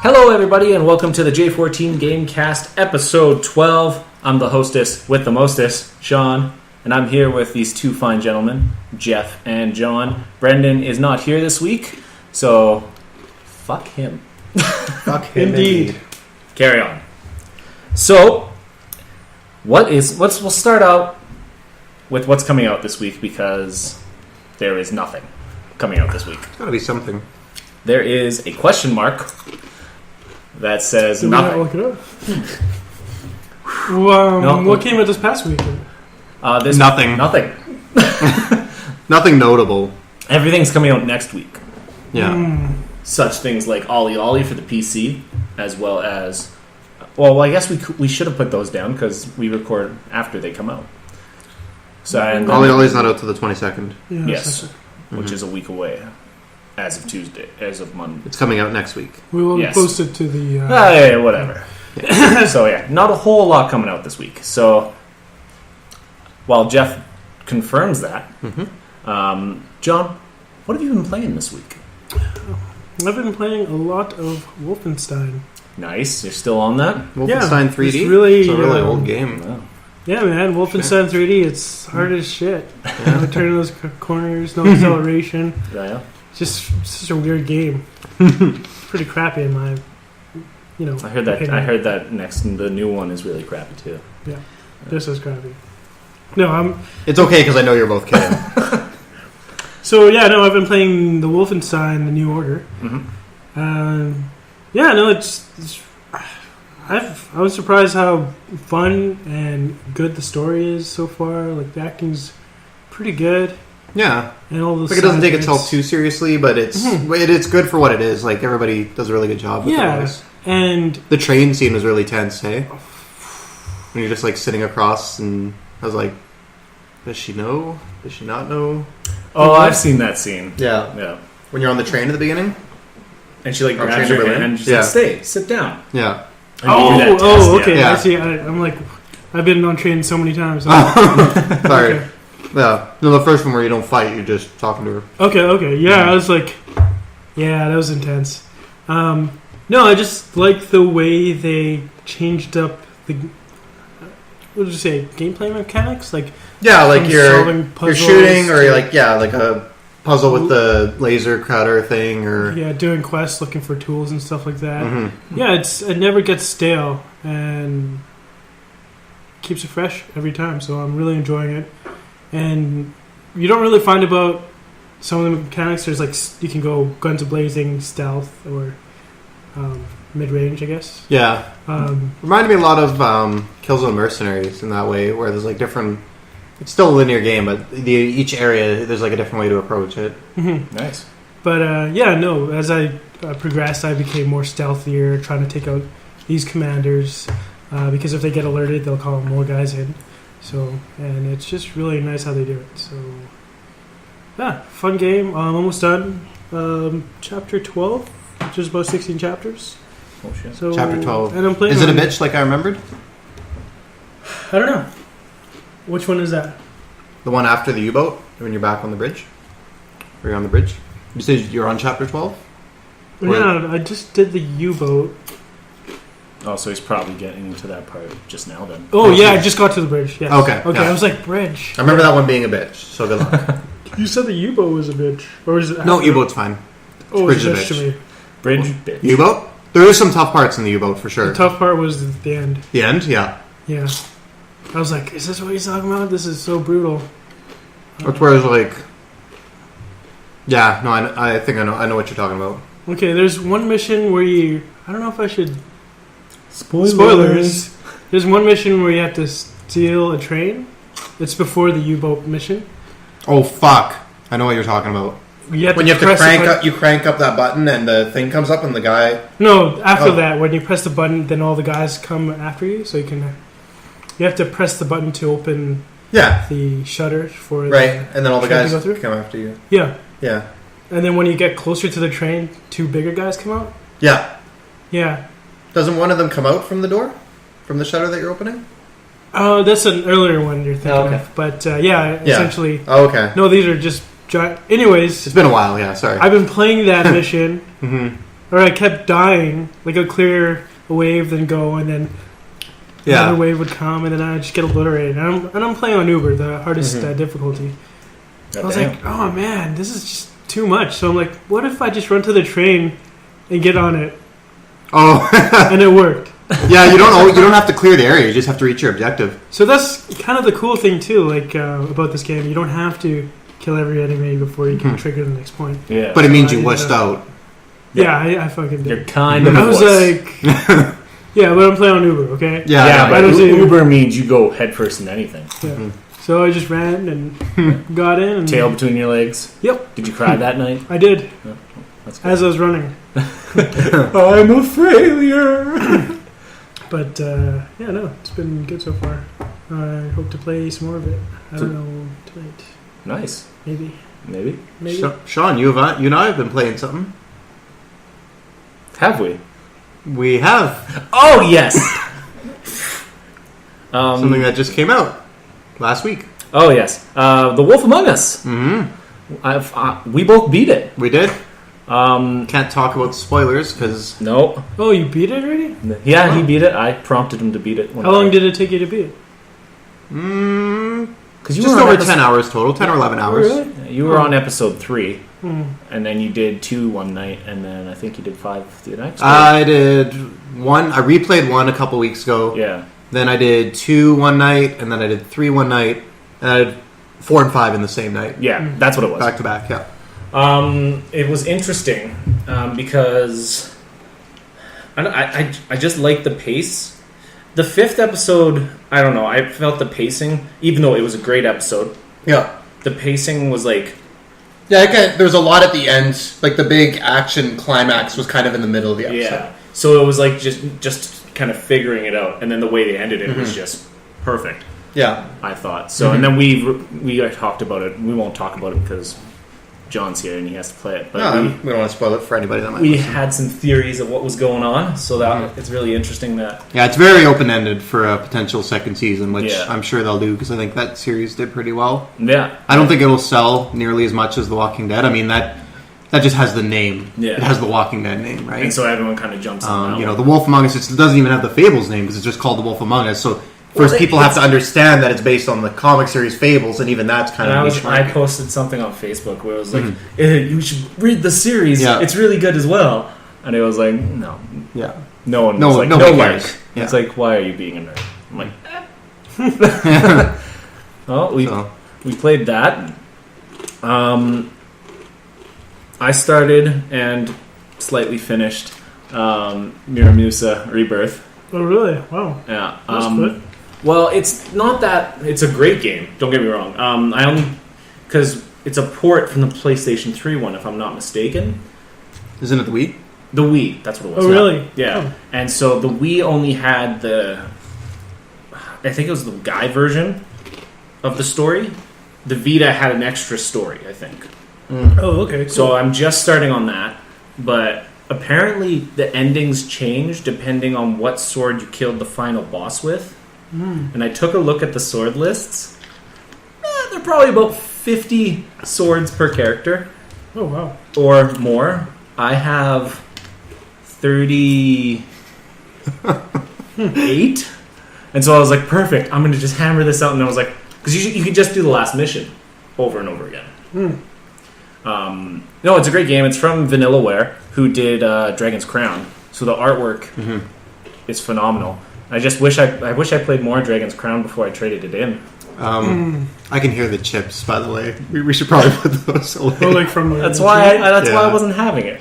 Hello, everybody, and welcome to the J14 Gamecast, episode 12. I'm the hostess with the mostest, Sean, and I'm here with these two fine gentlemen, Jeff and John. Brendan is not here this week, so fuck him. Fuck him indeed. Carry on. So, we'll start out with what's coming out this week, because there is nothing coming out this week. There's gotta be something. There is a question mark that says nothing. Look it up. Well, No. what came out this past week? Nothing. Nothing. Nothing notable. Everything's coming out next week. Yeah. Such things like Ollie Ollie for the PC, as well as... Well, I guess we should have put those down because we record after they come out. So and Ollie Ollie's not out till the 22nd. Yeah, Yes, so- which is a week away. As of Tuesday, as of Monday. It's coming out next week. We will Yes. post it to the... Yeah, whatever. So yeah, not a whole lot coming out this week. So while Jeff confirms that, John, what have you been playing this week? I've been playing a lot of Wolfenstein. Nice, you're still on that? Wolfenstein 3D? It's really, it's a really old game. Oh. Yeah, man, Wolfenstein 3D, it's hard as shit. No turning those corners, no acceleration. Yeah. Just such a weird game. Pretty crappy in my, I heard that. opinion. I heard that the new one is really crappy too. Yeah, just as crappy. No, It's okay because I know you're both kidding. So yeah, no, I've been playing the Wolfenstein: The New Order. I was surprised how fun and good the story is so far. Like the acting's pretty good, Yeah. and all those. Like it doesn't take side itself bits. too seriously, but it's good for what it is. Like everybody does a really good job with Yeah, it. and The train scene was really tense, hey? When you're just like sitting across and I was like, does she know? Does she not know? Oh, I've seen that scene. Yeah. Yeah. When you're on the train at the beginning? And she like From grabs Train to your Berlin? hand and she's Yeah. like, "Stay, sit down." Yeah. And you do that test, okay. Yeah. I see. I'm like, I've been on trains so many times. Sorry. Okay. Yeah. No, the first one where you don't fight, you're just talking to her. Okay. Yeah, I was like, yeah, that was intense. No, I just like the way they changed up the, what did you say, gameplay mechanics? Like, Yeah, like from you're solving puzzles shooting, or to- you're like a puzzle with the laser cutter thing, or yeah, doing quests, looking for tools and stuff like that. Mm-hmm. Yeah, it never gets stale and keeps it fresh every time. So I'm really enjoying it. And you don't really find about some of the mechanics. There's like you can go guns blazing, stealth, or mid range, I guess. yeah. Reminded me a lot of Killzone Mercenaries in that way, where there's like different. It's still a linear game, but each area there's like a different way to approach it. Nice. But as I progressed, I became more stealthier, trying to take out these commanders because if they get alerted, they'll call more guys in. So, and it's just really nice how they do it. So, yeah, fun game. I'm almost done. Chapter 12, which is about 16 chapters. Oh shit. So, Chapter 12. and I'm playing. Is it a on- bitch like I remembered? I don't know. Which one is that? The one after the U-boat, when you're back on the bridge? Or you're on the bridge? You said you're on chapter 12? Yeah, I just did the U-boat. Oh, so he's probably getting to that part just now then. Oh yeah, I just got to the bridge. Yes. Okay, Okay, yeah. I was like bridge. I remember that one being a bitch, so good luck. You said the U-boat was a bitch, or is it? No, after? U-boat's fine. Oh, Bridge it's is a a bitch to bitch. me. Bridge, bitch. U-boat? There is some tough parts in the U-boat, for sure. The tough part was at the end. The end? Yeah. Yeah. I was like, is this what he's talking about? This is so brutal. That's where it's like... Yeah, no, I think I know what you're talking about. Okay, there's one mission where you... I don't know if I should... Spoilers. There's one mission where you have to steal a train. It's before the U-boat mission. Oh, fuck. I know what you're talking about. You have When to you have to press the crank button- up, you crank up that button and the thing comes up and the guy... No, after Oh. that, when you press the button, then all the guys come after you, so you can... You have to press the button to open Yeah, the shutter for... right. And then all the train to guys go through? come after you. Yeah. Yeah. And then when you get closer to the train, two bigger guys come out? Yeah. Yeah. Doesn't one of them come out from the door? From the shutter that you're opening? Oh, that's an earlier one you're thinking okay. of. But essentially... Oh, okay. No, these are just giant... Anyways, It's been a while, yeah, sorry. I've been playing that mission, Mm-hmm. or I kept dying. Like I'd clear a wave, then go, and then another wave would come, and then I'd just get obliterated. And I'm playing on Uber, the hardest difficulty. I was like, oh man, this is just too much. So I'm like, what if I just run to the train and get on it? Oh, and it worked. Yeah, you don't have to clear the area. You just have to reach your objective. So that's kind of the cool thing too, like about this game. You don't have to kill every enemy before you can trigger the next point. Yeah, but it means you washed out. Yeah, I fucking did. You're kind of. I was like, yeah, but I'm playing on Uber, okay? Yeah, but Uber means you go headfirst in anything. Yeah. So I just ran and got in. And tail between your legs. Yep. Did you cry that night? I did. Oh, that's good. As I was running. I'm a failure. But no, it's been good so far. I hope to play some more of it. I don't know tonight. Nice. Maybe. Sean, you and I have been playing something. Have we? We have. Oh yes. Something that just came out last week. Oh yes, The Wolf Among Us. Mm-hmm. We both beat it. We did. Can't talk about spoilers because no. Oh, you beat it already? Yeah, he beat it. I prompted him to beat it. How long did it take you to beat it? Because just over 10 hours total, 10 or 11 hours. Really? You were on episode 3, and then you did 2 one night, and then I think you did 5 the next. I did 1. I replayed 1 a couple weeks ago. Yeah. Then I did 2 one night, and then I did 3 one night, and I did 4 and 5 in the same night. Yeah, that's what it was. Back to back, yeah. It was interesting because I just liked the pace. The 5th episode, I don't know, I felt the pacing, even though it was a great episode. Yeah. The pacing was like... Yeah, again, there was a lot at the end. Like, the big action climax was kind of in the middle of the episode. Yeah. So it was like just kind of figuring it out. And then the way they ended it was just perfect. Yeah. I thought. So, and then we talked about it. We won't talk about it because John's here and he has to play it. But we don't want to spoil it for anybody that might we listen. had some theories of what was going on. So that it's really interesting that... Yeah, it's very open-ended for a potential second season, which Yeah. I'm sure they'll do because I think that series did pretty well. Yeah. I don't think it'll sell nearly as much as The Walking Dead. I mean, that just has the name. Yeah. It has The Walking Dead name, right? And so everyone kind of jumps on that You know, one. The Wolf Among Us, it doesn't even have the Fables name because it's just called The Wolf Among Us. So first people have to understand that it's based on the comic series Fables, and even that's kind of niche market. I posted something on Facebook where it was like, you should read the series. Yeah. It's really good as well. And it was like, no. Yeah. No one No- was like, nobody no cares. like. Yeah. It's like, why are you being a nerd? I'm like, well, we played that. I started and slightly finished Musa Rebirth. Oh, really? Wow. Yeah. That's good. Well, it's not that... It's a great game. Don't get me wrong. I only... Because it's a port from the PlayStation 3 one, if I'm not mistaken. Isn't it the Wii? The Wii. That's what it was. Oh, really? Yeah. Oh. And so the Wii only had the... I think it was the guy version of the story. The Vita had an extra story, I think. Oh, okay. Cool. So I'm just starting on that. But apparently the endings change depending on what sword you killed the final boss with. And I took a look at the sword lists. They're probably about 50 swords per character. Oh, wow. Or more. I have 38. And so I was like, perfect. I'm going to just hammer this out. And I was like, because you can just do the last mission over and over again. No, it's a great game. It's from Vanillaware, who did Dragon's Crown. So the artwork is phenomenal. I just wish I played more Dragon's Crown before I traded it in. I can hear the chips, by the way. We should probably put those away. Oh, like from That's why I wasn't having it.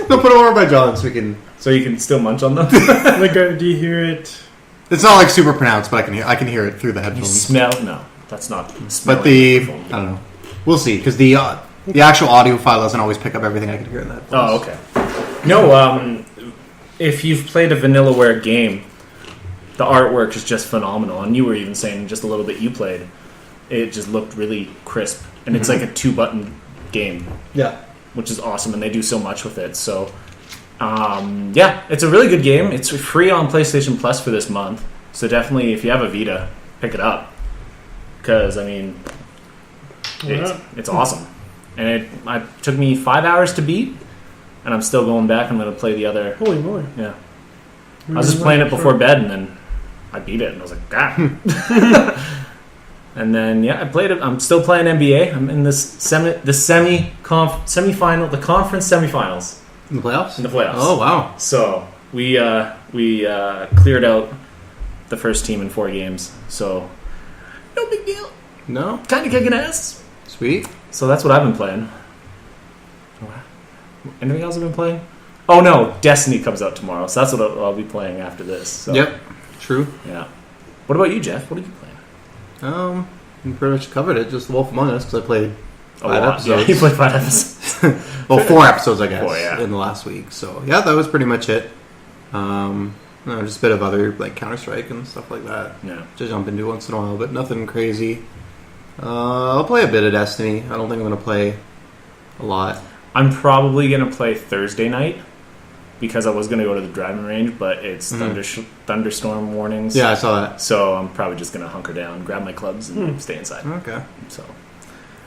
No, put them over by John so we can... So you can still munch on them. Like, do you hear it? It's not like super pronounced, but I can hear it through the You headphones. smell? No, that's not. But I don't know. We'll see, because the actual audio file doesn't always pick up everything I can hear in that. Oh, okay. No, if you've played a Vanillaware game, the artwork is just phenomenal. And you were even saying just a little bit you played, it just looked really crisp. And it's like a 2-button game. Yeah. Which is awesome, and they do so much with it. So, yeah, it's a really good game. It's free on PlayStation Plus for this month. So definitely, if you have a Vita, pick it up. Because, I mean, it's awesome. And it took me 5 hours to beat. and I'm still going back. I'm going to play the other. Holy moly! Yeah, I was just playing it before bed, and then I beat it, and I was like, God. And then I played it. I'm still playing NBA. I'm in this semifinal, the conference semifinals. In the playoffs? In the playoffs. Oh, wow. So we cleared out the first team in 4 games. So no big deal. No? Kind of kicking ass. Sweet. So that's what I've been playing. Anything else I've been playing? Oh no, Destiny comes out tomorrow. So that's what I'll be playing after this. So. Yep. True. Yeah. What about you, Jeff? What are you playing? You pretty much covered it. Just Wolf Among Us, because I played 5 episodes. Yeah, you played 5 episodes. Well, 4 episodes, I guess, 4, yeah. in the last week. So, yeah, that was pretty much it. Just a bit of other, like, Counter-Strike and stuff like that. Yeah. To jump into once in a while, but nothing crazy. I'll play a bit of Destiny. I don't think I'm going to play a lot. I'm probably going to play Thursday night, because I was going to go to the driving range, but it's thunderstorm warnings. Yeah, I saw that. So I'm probably just going to hunker down, grab my clubs, and stay inside. Okay. So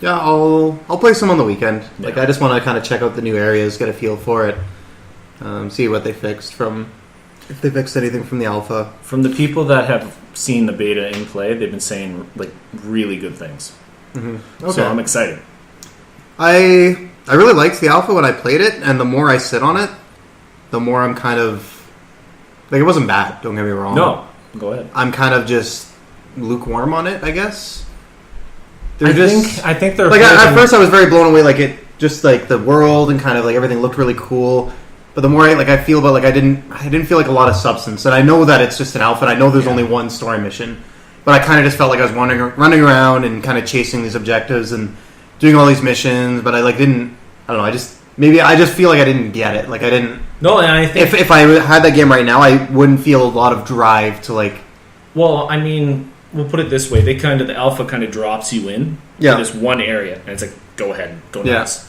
yeah, I'll play some on the weekend. Yeah. Like, I just want to kind of check out the new areas, get a feel for it, see what they fixed if they fixed anything from the alpha. from the people that have seen the beta in play, they've been saying like really good things. Okay. So I'm excited. I really liked the alpha when I played it, and the more I sit on it, the more I'm kind of... Like, it wasn't bad, don't get me wrong. No, go ahead. I'm kind of just lukewarm on it, I guess. I think they're... Like, at first I was very blown away, like, it... Just, like, the world and kind of, like, everything looked really cool. But the more I feel about, like, I didn't feel like a lot of substance. And I know that it's just an alpha, and I know there's only one story mission. But I kind of just felt like I was running around and kind of chasing these objectives and doing all these missions, but I, like, didn't... I don't know, I just feel like I didn't get it. Like, I didn't... No, and I think... If I had that game right now, I wouldn't feel a lot of drive to, like... Well, I mean, we'll put it this way. The alpha kind of drops you in to this one area, and it's like, go ahead, go nuts.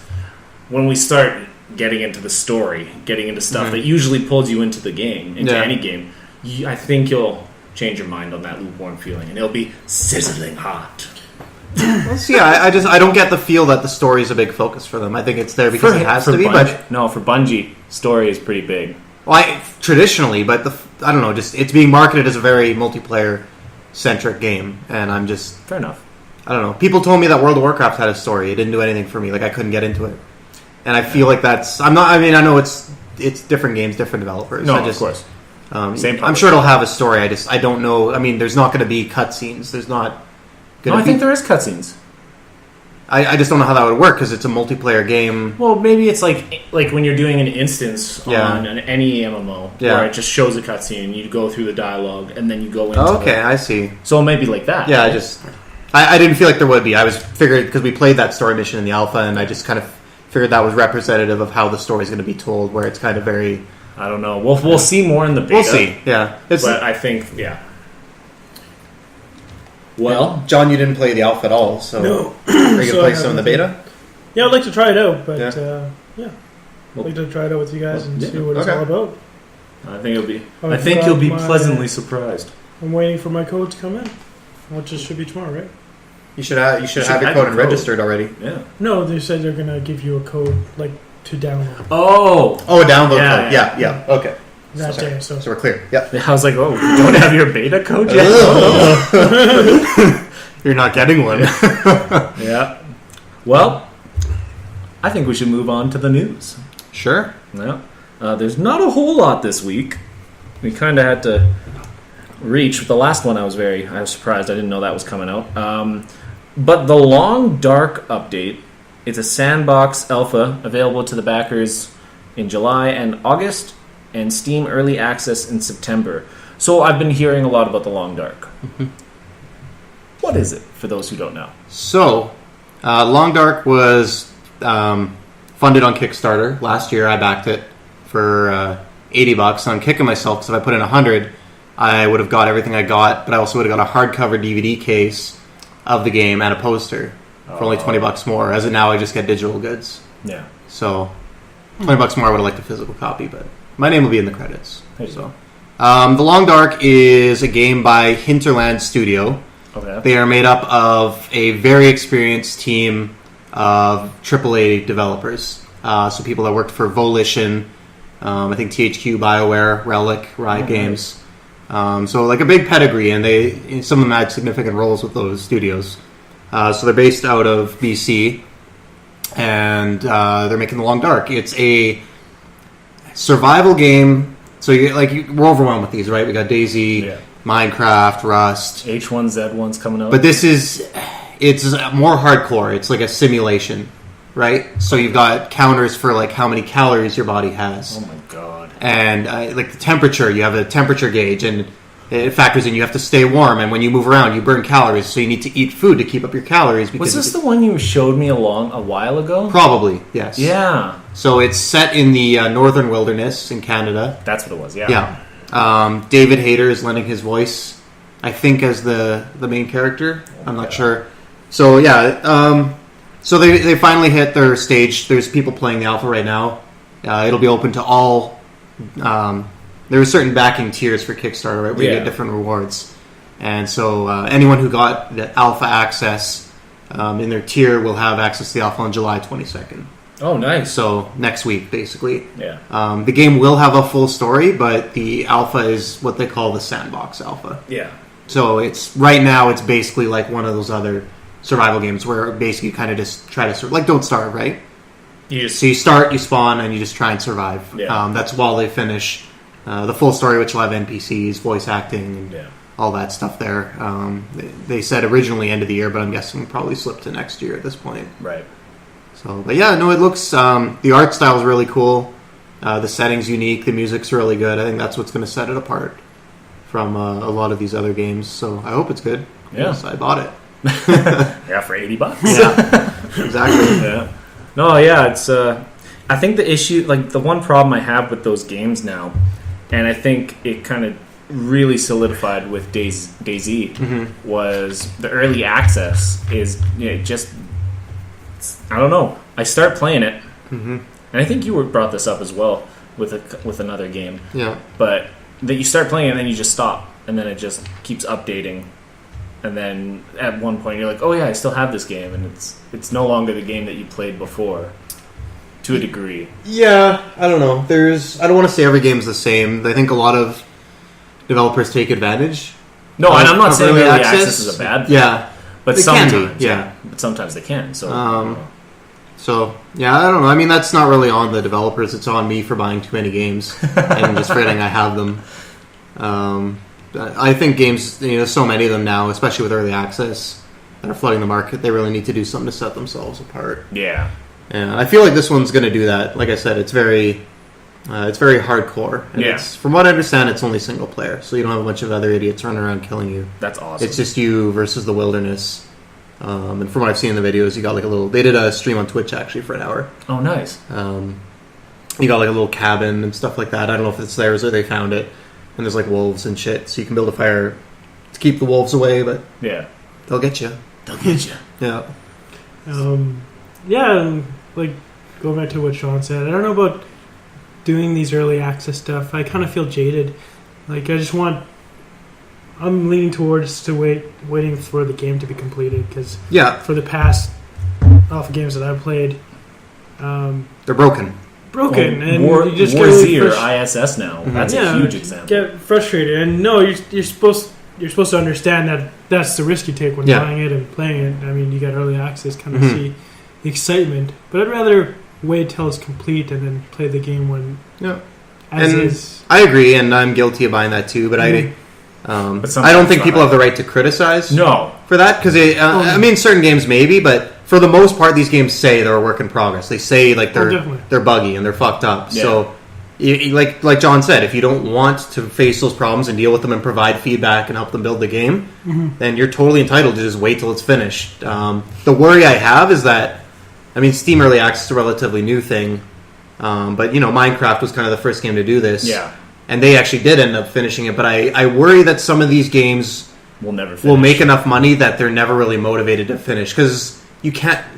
When we start getting into the story, getting into stuff that usually pulls you into the game, into any game, I think you'll change your mind on that lukewarm feeling, and it'll be sizzling hot. Well, see, I don't get the feel that the story is a big focus for them. I think it's there because it has to be. But no, for Bungie, story is pretty big. Well, traditionally, but I don't know. Just it's being marketed as a very multiplayer centric game, and I'm just fair enough. I don't know. People told me that World of Warcraft had a story. It didn't do anything for me. Like, I couldn't get into it, and I feel like that's. I'm not. I mean, I know it's different games, different developers. No, of course. Same. I'm sure it'll have a story. I don't know. I mean, there's not going to be cutscenes. There's not. No, I think there is cutscenes. I just don't know how that would work because it's a multiplayer game. Well, maybe it's like when you're doing an instance on any MMO where it just shows a cutscene and you go through the dialogue and then you go into I see. So it might be like that. Yeah, right? I didn't feel like there would be. I was figured because we played that story mission in the alpha and I just kind of figured that was representative of how the story is going to be told, where it's kind of very... I don't know. We'll see more in the beta. We'll see, yeah. But I think, Well, John, you didn't play the alpha at all, so no. Are you going to play some in the beta? Yeah, I'd like to try it out, but Yeah. I'd like to try it out with you guys and see what it's all about. I think you'll be pleasantly surprised. I'm waiting for my code to come in, which should be tomorrow, right? You should have your code registered already. Yeah. No, they said they're gonna give you a code to download. Oh, a download code. Yeah. Okay. That day, so we're clear. Yeah. I was like, you don't have your beta code yet? You're not getting one. Yeah. Well, I think we should move on to the news. Sure. Yeah. There's not a whole lot this week. We kind of had to reach. The last one I was surprised. I didn't know that was coming out. But the Long Dark update, it's a sandbox alpha available to the backers in July and August, and Steam Early Access in September. So I've been hearing a lot about the Long Dark. Mm-hmm. What is it, for those who don't know? So, Long Dark was funded on Kickstarter. Last year I backed it for $80. I'm kicking myself because if I put in $100, I would have got everything I got, but I also would have got a hardcover DVD case of the game and a poster for only $20 more. As of now, I just get digital goods. Yeah. So, $20 more, I would have liked a physical copy, but my name will be in the credits. So, The Long Dark is a game by Hinterland Studio. Okay. They are made up of a very experienced team of AAA developers. So people that worked for Volition, I think THQ, BioWare, Relic, Riot Games. So like a big pedigree, and some of them had significant roles with those studios. So they're based out of BC, and they're making The Long Dark. It's a survival game. So we're overwhelmed with these, right? We got DayZ, Minecraft, Rust. H1Z1's coming out. But it's more hardcore. It's like a simulation, right? So you've got counters for like how many calories your body has. Oh my god. And like the temperature, you have a temperature gauge, and it factors in you have to stay warm, and when you move around you burn calories, so you need to eat food to keep up your calories. Was this the one you showed me a while ago? Probably, yes. Yeah. So it's set in the northern wilderness in Canada. That's what it was, yeah. Yeah. David Hayter is lending his voice, I think, as the main character. I'm not sure. So yeah, so they finally hit their stage. There's people playing the alpha right now. It'll be open to all. There are certain backing tiers for Kickstarter, right? Where you get different rewards, and so anyone who got the alpha access in their tier will have access to the alpha on July 22nd. Oh, nice. So next week, basically. Yeah. The game will have a full story, but the alpha is what they call the sandbox alpha. Yeah. So right now it's basically like one of those other survival games where basically you kind of just try to like Don't Starve, right? So you start, you spawn, and you just try and survive. Yeah. That's while they finish the full story, which will have NPCs, voice acting, and all that stuff there. They said originally end of the year, but I'm guessing probably slipped to next year at this point. Right. So, but yeah, no, it looks. The art style is really cool. The setting's unique. The music's really good. I think that's what's going to set it apart from a lot of these other games. So I hope it's good. Yeah. Yes, I bought it. Yeah, for $80. Yeah, exactly. Yeah. No, yeah, it's. I think the issue, like the one problem I have with those games now, and I think it kind of really solidified with DayZ, was the early access is just. I don't know. I start playing it, and I think you brought this up as well with another game. Yeah. But that you start playing and then you just stop, and then it just keeps updating, and then at one point you're like, oh yeah, I still have this game, and it's no longer the game that you played before, to a degree. Yeah, I don't know. I don't want to say every game's the same. I think a lot of developers take advantage. No, and I'm not saying early access is a bad thing. Yeah. But they sometimes, can be, yeah. But sometimes they can. So, yeah, I don't know. I mean, that's not really on the developers. It's on me for buying too many games and just forgetting I have them. I think games, there's so many of them now, especially with early access, that are flooding the market. They really need to do something to set themselves apart. Yeah. And I feel like this one's going to do that. Like I said, it's very hardcore. And it's, from what I understand, it's only single player, so you don't have a bunch of other idiots running around killing you. That's awesome. It's just you versus the wilderness. And from what I've seen in the videos, you got like they did a stream on Twitch actually for an hour. Oh, nice. You got like a little cabin and stuff like that. I don't know if it's theirs or they found it. And there's like wolves and shit, so you can build a fire to keep the wolves away, but they'll get you. Yeah. Like going back to what Sean said, I don't know about doing these early access stuff. I kind of feel jaded. Like I'm leaning towards waiting for the game to be completed, because for the past alpha games that I've played, they're broken, and War you just War get really Z or ISS now. That's a huge example. Get frustrated, and no, you're supposed to understand that that's the risk you take when buying it and playing it. I mean, you got early access, kind of see the excitement, but I'd rather wait till it's complete and then play the game when as is. I agree, and I'm guilty of buying that too, but I don't think people have the right to criticize for that, because I mean, certain games maybe, but for the most part these games say they're a work in progress. They say like they're buggy and they're fucked up. So like John said, if you don't want to face those problems and deal with them and provide feedback and help them build the game, then you're totally entitled to just wait till it's finished. The worry I have is that, I mean, Steam Early Access is a relatively new thing, but Minecraft was kind of the first game to do this. Yeah. And they actually did end up finishing it, but I worry that some of these games will make enough money that they're never really motivated to finish, because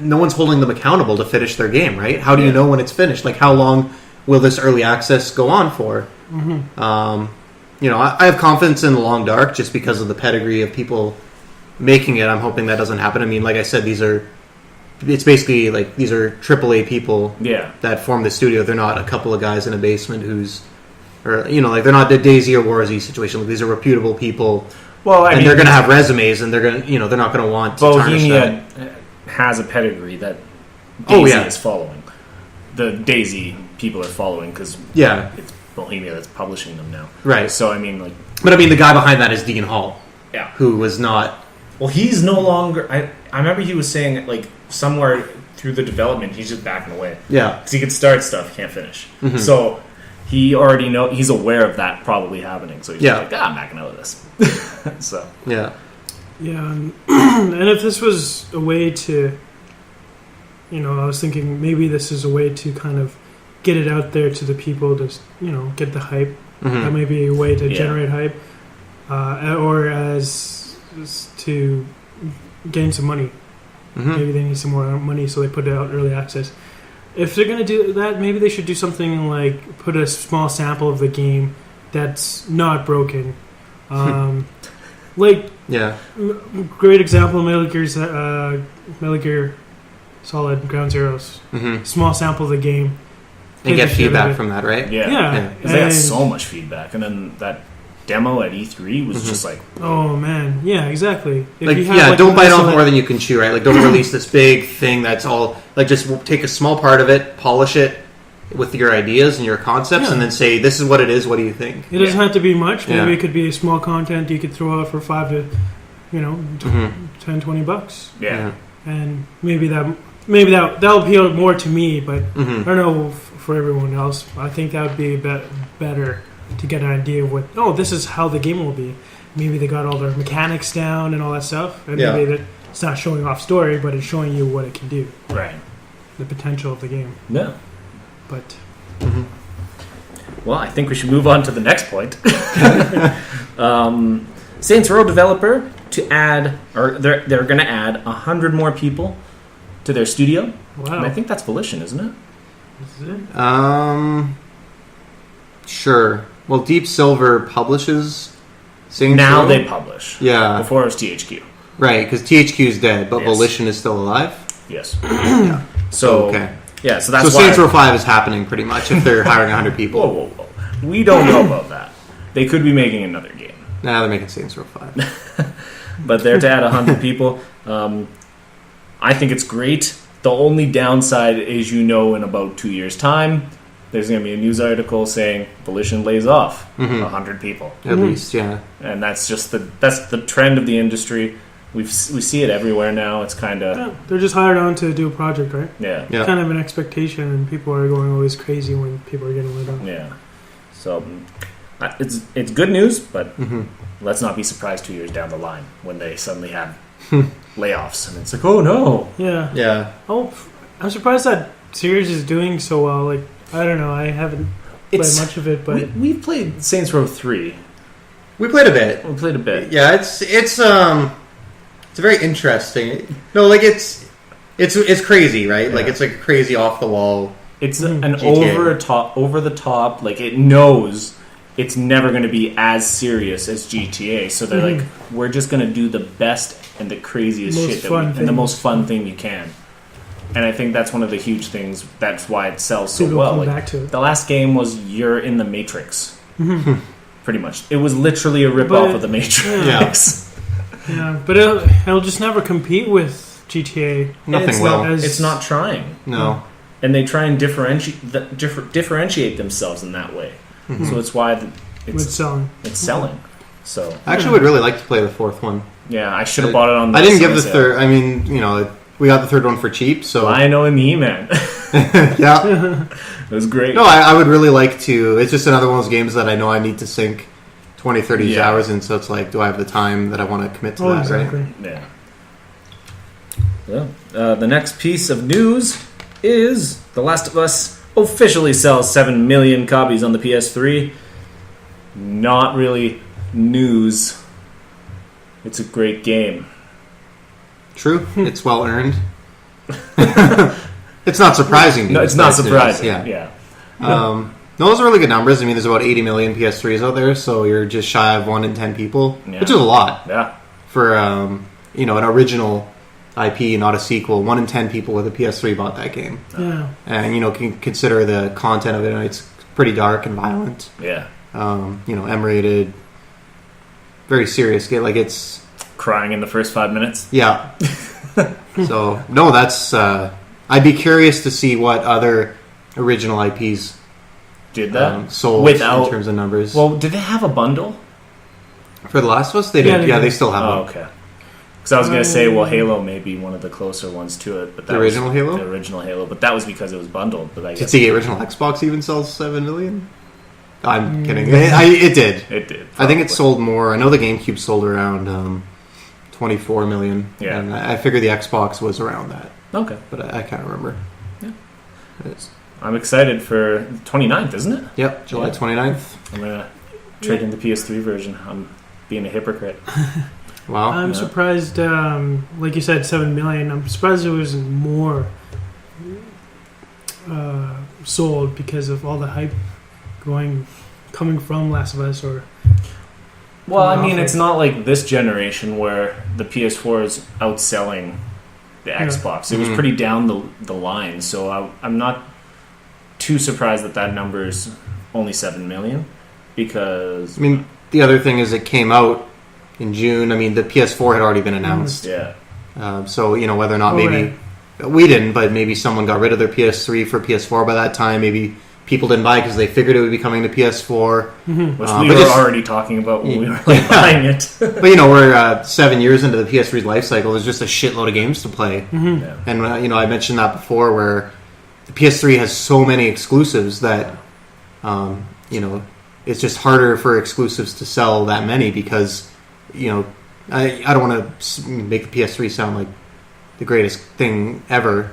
no one's holding them accountable to finish their game, right? How do you know when it's finished? Like, how long will this early access go on for? I have confidence in The Long Dark just because of the pedigree of people making it. I'm hoping that doesn't happen. I mean, like I said, these are it's basically like these are AAA people Yeah. that form the studio. They're not a couple of guys in a basement or like they're not the Daisy or Warzy situation. Like, these are reputable people. Well, I mean, they're going to have resumes, and they're going to, they're not going to want to tarnish Bohemia that. has a pedigree that Daisy Oh, yeah. is following. The Daisy people are following because Yeah, it's Bohemia that's publishing them now. right. So I mean, like, But I mean, the guy behind that is Dean Hall, yeah. who was not. Well, he's no longer. I remember he was saying like somewhere through the development, he's just backing away Yeah, because he could start stuff, can't finish. Mhm. So he already he's aware of that probably happening. So he's Yeah. like, I'm backing out of this. So yeah, Yeah, and if this was a way to, I was thinking maybe this is a way to kind of get it out there to the people to, get the hype. Mhm. That may be a way to Yeah. generate hype, or as to gain some money. Mhm. Maybe they need some more money, so they put it out early access. If they're going to do that, maybe they should do something like put a small sample of the game that's not broken. Like, yeah, great example, Metal Gear Solid Ground Zeroes. Mhm. Small sample of the game. and get Play the shit out feedback of it. from that, right? yeah, Yeah. because they got And- so much feedback, and then that demo at E3 was Mhm. just like, Oh man, yeah, exactly. If Like, you have, yeah, don't a bite list off of, more than you can chew, right? Like, don't release this big thing that's all, like, just take a small part of it, polish it with your ideas and your concepts, Yeah. and then say, this is what it is, what do you think? It doesn't have to be much. Maybe Yeah. it could be small content you could throw out for $5 to, Mhm. $10-20, yeah. and maybe that'll appeal more to me. But Mhm. I don't know for everyone else. I think that would be better to get an idea of what. Oh, this is how the game will be. Maybe they got all their mechanics down and all that stuff, and Yeah. maybe it's not showing off story, but it's showing you what it can do, Right. the potential of the game. No. But Mhm. Well, I think we should move on to the next point. Saints Row developer they're going to add 100 more people to their studio, wow, and I think that's Volition, isn't it? is it? Sure. Well, Deep Silver publishes Saints Now Row. they publish. Yeah, Before it was THQ. right, because THQ is dead, but Yes. Volition is still alive. Yes. So Okay. yeah, so So that's why. Saints Row 5 is happening pretty much if they're hiring 100 people. Whoa, whoa, whoa! We don't know about that. They could be making another game, Nah, they're making Saints Row 5. but they're to add 100 people. I think it's great. The only downside is, in about 2 years' time, there's going to be a news article saying Volition lays off Mhm. 100 people, At least, yeah. and that's just the trend of the industry. We see it everywhere now. It's kind of Yeah, they're just hired on to do a project, right? yeah. Yeah. Kind of an expectation, and people are going always crazy when people are getting laid off. Yeah. So it's good news, but Mhm. let's not be surprised 2 years down the line when they suddenly have layoffs and it's like, oh no. Yeah. Yeah. Oh, I'm surprised that series is doing so well. Like, I don't know. I haven't played It's much of it, but we've played Saints Row 3. We played a bit. We played a bit. Yeah, it's very interesting. No, like it's crazy, right? Like Yeah. it's like crazy off the wall. It's Mhm. an GTA. over the top. Like it knows it's never going to be as serious as GTA. So they're Mhm. like, we're just going to do the best and the craziest Most shit fun and the things. most fun thing you can. And I think that's one of the huge things. That's why it sells so people well. come Like, back to it. the last game was you're in the Matrix, Mhm. pretty much. It was literally a rip But- off of the Matrix. Yeah, but it'll just never compete with GTA. Nothing it's will. Not, it's not trying, No. and they try and differentiate themselves in that way. Mhm. So it's why With selling. it's selling. So I actually would really like to play the fourth one. yeah, I should have bought it on. I didn't give the sale. third. I mean, we got the third one for cheap, so Lionel and E-Man. yeah. It was great. No, I would really like to. It's just another one of those games that I know I need to sink 20, 30 Yeah. hours in, so it's like, do I have the time that I want to commit to Oh, that, right? exactly. Yeah. Well, the next piece of news is The Last of Us officially sells 7 million copies on the PS3. Not really news. It's a great game. True. It's well earned. It's not surprising. No, it's not surprising. Yeah. Yeah. No, those are really good numbers. I mean, there's about 80 million PS3s out there, so you're just shy of 1 in 10 people, Yeah. which is a lot Yeah. for an original IP, not a sequel. 1 in 10 people with a PS3 bought that game. Yeah. And, can consider the content of it, and it's pretty dark and violent. Yeah. M-rated, very serious game. Like, it's... Crying in the first 5 minutes? Yeah. So, no, that's... I'd be curious to see what other original IPs did that? sold in terms of numbers. Well, did they have a bundle? For The Last of Us, they did. Yeah, they still have one. Okay. Because I was going to say, Halo may be one of the closer ones to it. But that the original Halo? The original Halo. But that was because it was bundled. But I guess did the original Xbox even sell 7 million? I'm kidding. It did. It did. Probably. I think it sold more. I know the GameCube sold around 24 million. Yeah. And I figure the Xbox was around that. Okay. But I can't remember. Yeah. I'm excited for the 29th, isn't it? Yep, July 29th. I'm going to trade in the PS3 version. I'm being a hypocrite. Wow. I'm surprised, like you said, 7 million. I'm surprised there was more sold because of all the hype coming from Last of Us. Well, I mean, it's not like this generation where the PS4 is outselling the Xbox. It was pretty down the line, so I'm not too surprised that number is only 7 million, because... I mean, the other thing is it came out in June. I mean, the PS4 had already been announced. Yeah. So, whether or not maybe... We didn't, but maybe someone got rid of their PS3 for PS4 by that time. Maybe people didn't buy it because they figured it would be coming to PS4. Which we were already talking about when we were buying it. But, we're 7 years into the PS3's life cycle. There's just a shitload of games to play. Mm-hmm. Yeah. And, I mentioned that before, where the PS3 has so many exclusives that, it's just harder for exclusives to sell that many because, I don't want to make the PS3 sound like the greatest thing ever.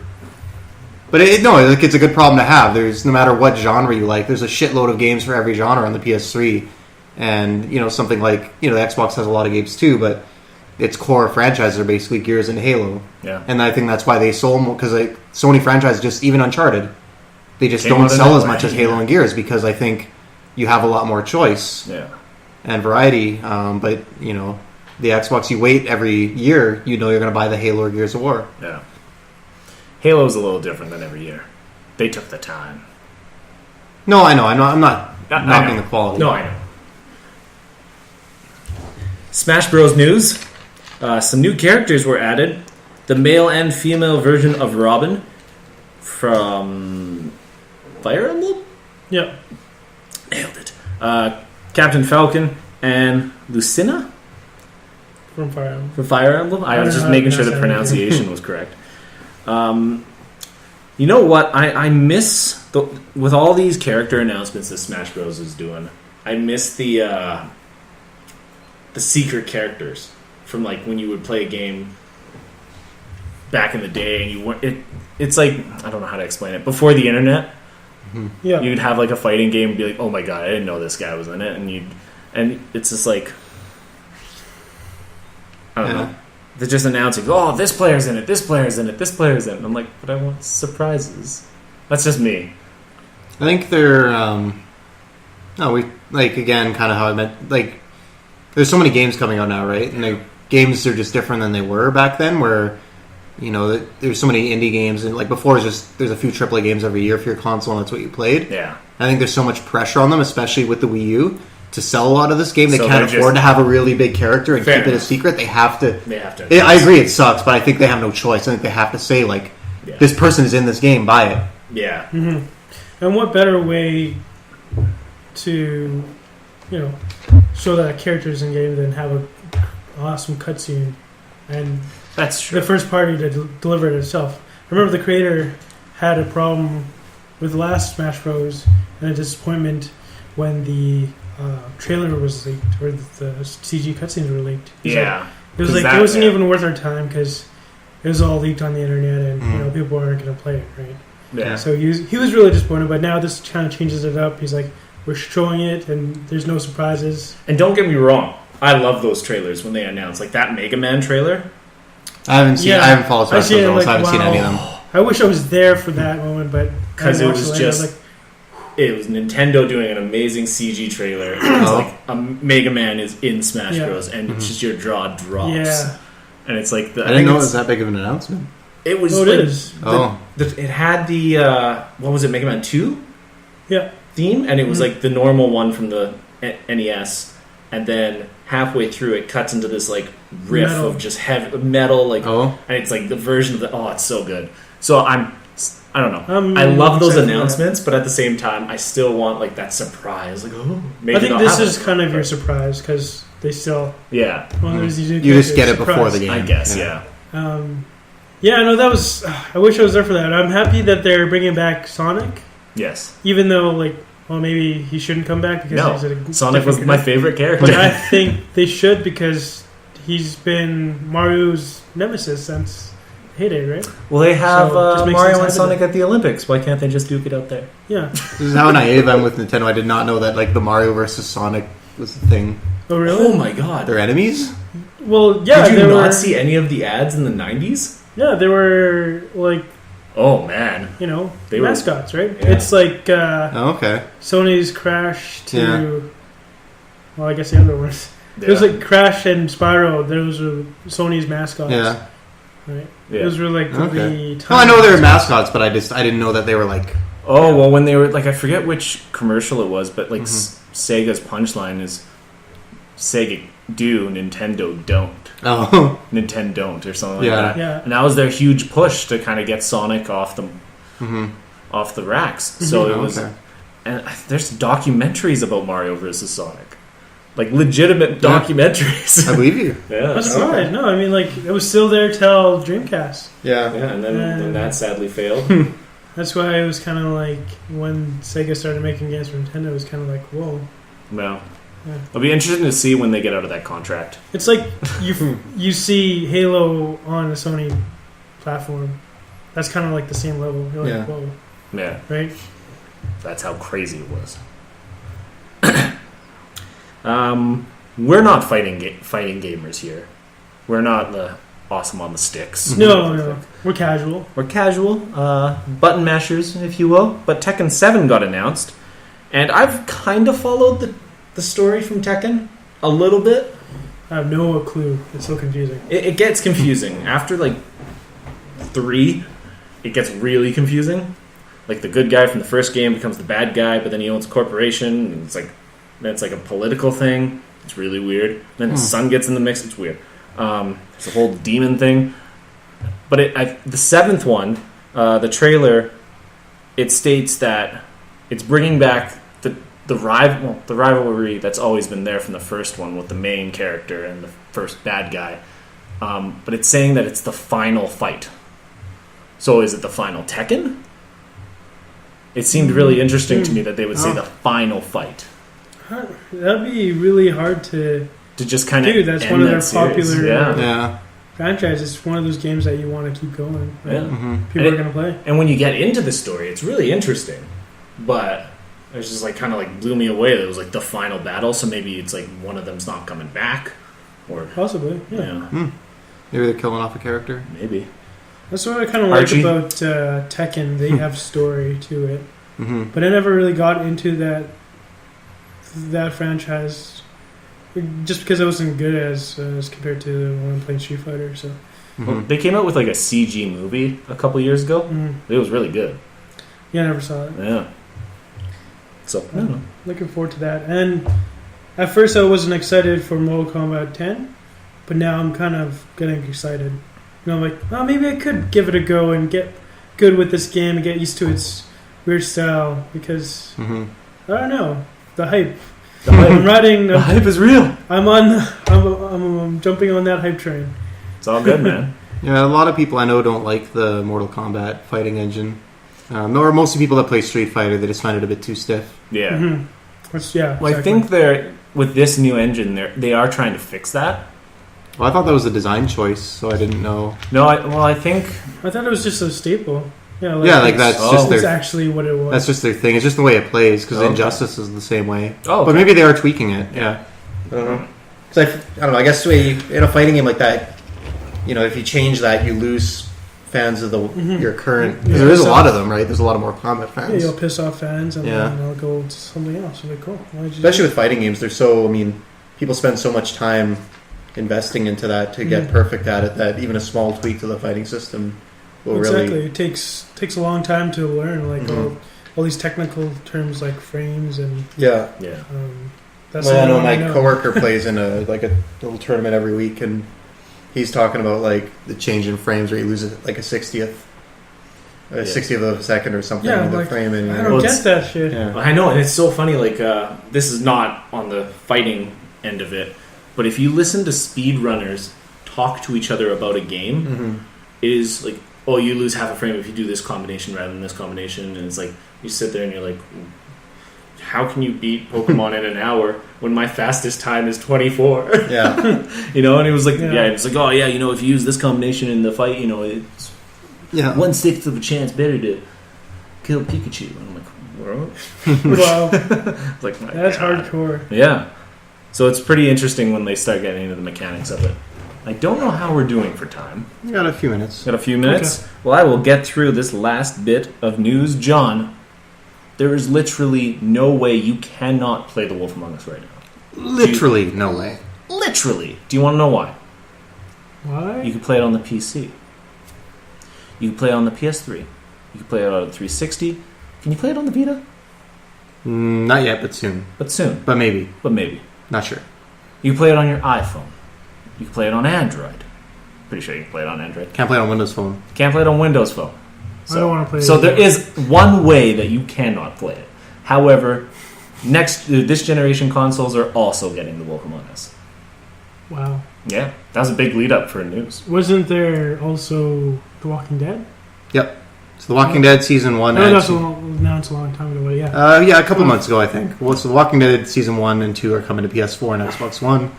But it's a good problem to have. There's, no matter what genre you like, there's a shitload of games for every genre on the PS3. And, something like, the Xbox has a lot of games too, but its core franchises are basically Gears and Halo. Yeah. And I think that's why they sold more, because Sony franchises, just even Uncharted, they just don't sell as much as Halo and Gears, because I think you have a lot more choice and variety. But, the Xbox, you wait every year, you're going to buy the Halo or Gears of War. Yeah. Halo's a little different than every year. They took the time. No, I know. I'm not knocking the quality. No, I know. Smash Bros. News. Some new characters were added. The male and female version of Robin from Fire Emblem? Yep. Nailed it. Captain Falcon and Lucina? From Fire Emblem. From Fire Emblem? I was just making sure the pronunciation was correct. You know what? I miss with all these character announcements that Smash Bros is doing. I miss the secret characters from like when you would play a game back in the day, and you weren't. It's like, I don't know how to explain it. Before the internet, yeah, you'd have like a fighting game and be like, "Oh my god, I didn't know this guy was in it," and it's just like, I don't know. They're just announcing, "Oh, this player's in it, this player's in it, this player's in it." And I'm like, but I want surprises. That's just me. I think they're again, kind of how I meant, like, there's so many games coming out now, right? And the games are just different than they were back then, where, there's so many indie games, and like before, there's a few AAA games every year for your console, and that's what you played. Yeah. I think there's so much pressure on them, especially with the Wii U, to sell a lot of this game. They So can't they're afford just- to have a really big character and Fair keep it a enough. secret. They have to. I I agree, it sucks, but I think they have no choice. I think they have to say, like, this person is in this game, buy it. Yeah. Mm-hmm. And what better way to, show that characters in game than have an awesome cutscene and That's true. the first party to deliver it itself. I remember the creator had a problem with the last Smash Bros. And a disappointment when the trailer was leaked, or the CG cutscenes were leaked. Yeah. It was like, it wasn't even worth our time because it was all leaked on the internet, and people aren't going to play it, right? Yeah. So he was really disappointed, but now this kind of changes it up. He's like, we're showing it, and there's no surprises. And don't get me wrong, I love those trailers when they announce, like that Mega Man trailer. I haven't followed Smash Bros. Like, I haven't seen any of them. I wish I was there for that moment, but Because it was just... like, it was Nintendo doing an amazing CG trailer. It was like a Mega Man is in Smash Bros. And it's just your jaw drops. yeah. and it's like I didn't know it was that big of an announcement. It was. Oh, it is. It had the what was it? Mega Man 2? Yeah. Theme, and it was like the normal one from the NES, and then halfway through it cuts into this like riff of just heavy metal, like, and it's like the version of it's so good. So I don't know. I love those announcements, but at the same time, I still want like that surprise. Like, maybe I think this is kind of your surprise because they still you just get it before the game. I guess, yeah. That was. I wish I was there for that. I'm happy that they're bringing back Sonic. Yes, even though maybe he shouldn't come back because he's Sonic was my favorite character. But I think they should because he's been Mario's nemesis since heyday, right? Well, they have Mario and Sonic at the Olympics. Why can't they just duke it out there? Yeah. This is how naive I'm with Nintendo. I did not know that like the Mario versus Sonic was the thing. Oh really? Oh my god! They're enemies? Well, yeah. Did you not see any of the ads in the 90s? Yeah, they were like. Oh man, they mascots, right? Yeah. It's like okay. Sony's Crash to well, I guess the other ones. Yeah. It was like Crash and Spyro. Those were Sony's mascots. Yeah, right. Yeah. Those were like the. I know they were mascots, but I didn't know that they were like. Oh well, when they were like I forget which commercial it was, but like Sega's punchline is Sega do, Nintendo don't. Oh, Nintendo don't or something like that. Yeah. And that was their huge push to kind of get Sonic off the racks. So it was, and there's documentaries about Mario versus Sonic, like legitimate documentaries. I believe you. Yeah, that's right. No, I mean it was still there till Dreamcast. Yeah, and then that sadly failed. That's why it was kind of like when Sega started making games for Nintendo, it was kind of like whoa. No. Yeah. It'll be interesting to see when they get out of that contract. It's like you see Halo on a Sony platform. That's kind of like the same level. You're like, whoa. Yeah. Right? That's how crazy it was. We're not fighting gamers here. We're not the awesome on the sticks. No. We're casual. We're casual. Button mashers, if you will. But Tekken 7 got announced. And I've kind of followed the story from Tekken a little bit. I have no clue. It's so confusing. It gets confusing after like 3. It gets really confusing. Like the good guy from the first game becomes the bad guy, but then he owns a corporation. And it's like a political thing. It's really weird. And then his son gets in the mix. It's weird. It's a whole demon thing. But the 7th one, the trailer, it states that it's bringing back the rivalry that's always been there from the first one with the main character and the first bad guy. But it's saying that it's the final fight. So is it the final Tekken? It seemed really interesting to me that they would say the final fight. That'd be really hard to just kind of do. That's one of their popular franchises. It's one of those games that you want to keep going. Right? Yeah. People are going to play. And when you get into the story, it's really interesting. But it was just like kind of like blew me away that it was like the final battle. So maybe it's like one of them's not coming back, or possibly, yeah. Maybe they're killing off a character. Maybe. That's what I kind of like about Tekken. They have story to it, but I never really got into that franchise just because I wasn't good as compared to the one playing Street Fighter. So well, they came out with like a CG movie a couple years ago. It was really good. Yeah, I never saw it. Yeah. So I don't know. Looking forward to that. And at first I wasn't excited for Mortal Kombat 10, but now I'm kind of getting excited. I'm like, oh, maybe I could give it a go and get good with this game and get used to its weird style because I don't know, the hype. I'm riding. The hype is real. I'm jumping on that hype train. It's all good, man. Yeah, a lot of people I know don't like the Mortal Kombat fighting engine. Or most of the people that play Street Fighter, they just find it a bit too stiff. Yeah. Well, exactly. I think with this new engine, they are trying to fix that. Well, I thought that was a design choice, so I didn't know. No, I thought it was just a staple. Yeah, that's just their. That's actually what it was. That's just their thing. It's just the way it plays because Injustice is the same way. Oh, but maybe they are tweaking it. Yeah. I don't know. Because I don't know. I guess in a fighting game like that, if you change that, you lose fans of your current. Because there is a lot of them, right? There's a lot of more Kombat fans. Yeah, you'll piss off fans, and then they'll go to something else. It'll be cool. Especially with fighting games, they're so. I mean, people spend so much time investing into that to get perfect at it. That even a small tweak to the fighting system will really. It takes a long time to learn, like all these technical terms like frames and Yeah. that's Well, I know my coworker plays in a little tournament every week, and he's talking about like the change in frames where you lose like a 60th of a second or something in the frame. And I don't get that shit. Yeah. I know, and it's so funny. Like this is not on the fighting end of it, but if you listen to speedrunners talk to each other about a game, it is like, oh, you lose half a frame if you do this combination rather than this combination, and it's like you sit there and you're like, how can you beat Pokemon in an hour when my fastest time is 24? Yeah. You know, and it was like, it's like, oh yeah, you know, if you use this combination in the fight, you know, it's 1/6 of a chance better to kill Pikachu. And I'm like, what? Wow, Like, my that's God. hardcore. Yeah. So it's pretty interesting when they start getting into the mechanics of it. I don't know how we're doing for time. We got a few minutes. Got a few minutes? Okay. Well, I will get through this last bit of news. John, there is literally no way you cannot play The Wolf Among Us right now. Literally no way. Literally. Do you want to know why? Why? You can play it on the PC. You can play it on the PS3. You can play it on the 360. Can you play it on the Vita? Not yet, but soon. But soon. But maybe. Not sure. You can play it on your iPhone. You can play it on Android. Pretty sure you can play it on Android. Can't play it on Windows Phone. Can't play it on Windows Phone. I don't want to play it. So there is one way that you cannot play it. However, this generation consoles are also getting The Wolf Among Us. Wow. Yeah, that was a big lead up for news. Wasn't there also The Walking Dead? Yep. So The Walking Dead Season 1 No, and that's 2. announced a long time ago, but yeah. A couple months ago, I think. Well, so The Walking Dead Season 1 and 2 are coming to PS4 and Xbox One.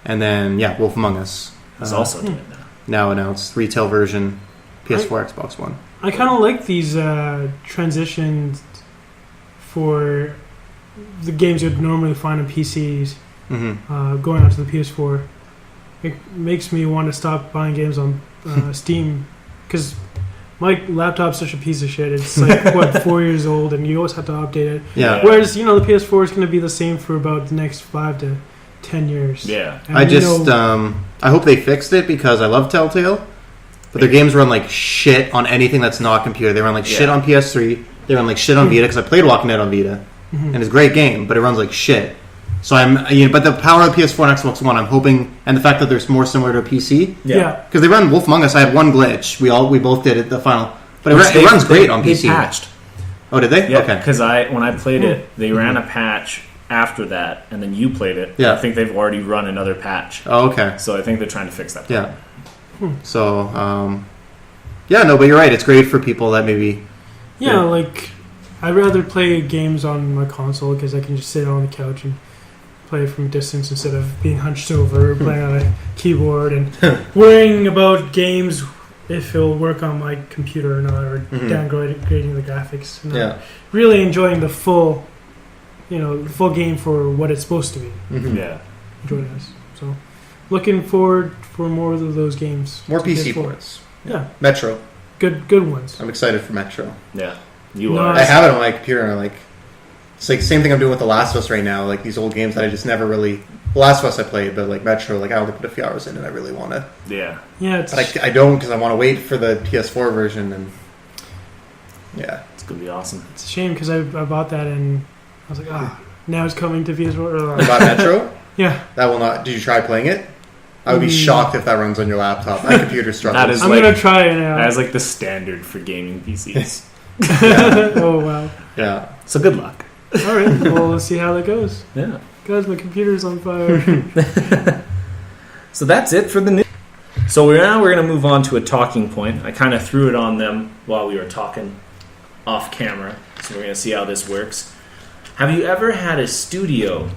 And then, Wolf Among Us. It's also doing that. Now announced. Retail version, PS4, Xbox One. I kind of like these transitions for the games you'd normally find on PCs going onto the PS4. It makes me want to stop buying games on Steam because my laptop's such a piece of shit. It's like 4 years old, and you always have to update it. Yeah. Whereas the PS4 is going to be the same for about the next 5 to 10 years. Yeah. And I hope they fixed it because I love Telltale, but their games run like shit on anything that's not computer. They run like shit on PS3. They run like shit on Vita because I played Walking Dead on Vita, and it's a great game, but it runs like shit. So but the power of PS4 and Xbox One, I'm hoping, and the fact that they're more similar to a PC, because they run Wolf Among Us. I had one glitch. We both did it the final, but it runs great on PC. They patched. Oh, did they? Yeah, okay. Because when I played it, they ran a patch after that, and then you played it. Yeah. I think they've already run another patch. Oh, okay. So I think they're trying to fix that. Yeah. So, but you're right. It's great for people that maybe. Yeah, like I'd rather play games on my console because I can just sit on the couch and play from a distance instead of being hunched over, playing on a keyboard and worrying about games if it'll work on my computer or not, or downgrading the graphics. And really enjoying the full game for what it's supposed to be. Yeah. Enjoy this. So, looking forward for more of those games. More PC ports. Yeah. Metro. Good ones. I'm excited for Metro. Yeah. You are. I have it on my computer, and it's like the same thing I'm doing with The Last of Us right now. Like these old games that I just never really. The Last of Us I played, but like Metro, I only put a few hours in, and I really want to. Yeah. Yeah. But I don't because I want to wait for the PS4 version, and it's gonna be awesome. It's a shame because I bought that and I was like, now it's coming to PS4. You bought Metro? Yeah. That will not. Did you try playing it? I would be shocked if that runs on your laptop. My computer struggles. I'm gonna try it now. That is like the standard for gaming PCs. Oh wow. Yeah. So good luck. All right. Well, let's see how that goes. Yeah. Guys, my computer's on fire. So that's it for the news. So now we're going to move on to a talking point. I kind of threw it on them while we were talking off camera. So we're going to see how this works. Have you ever had a studio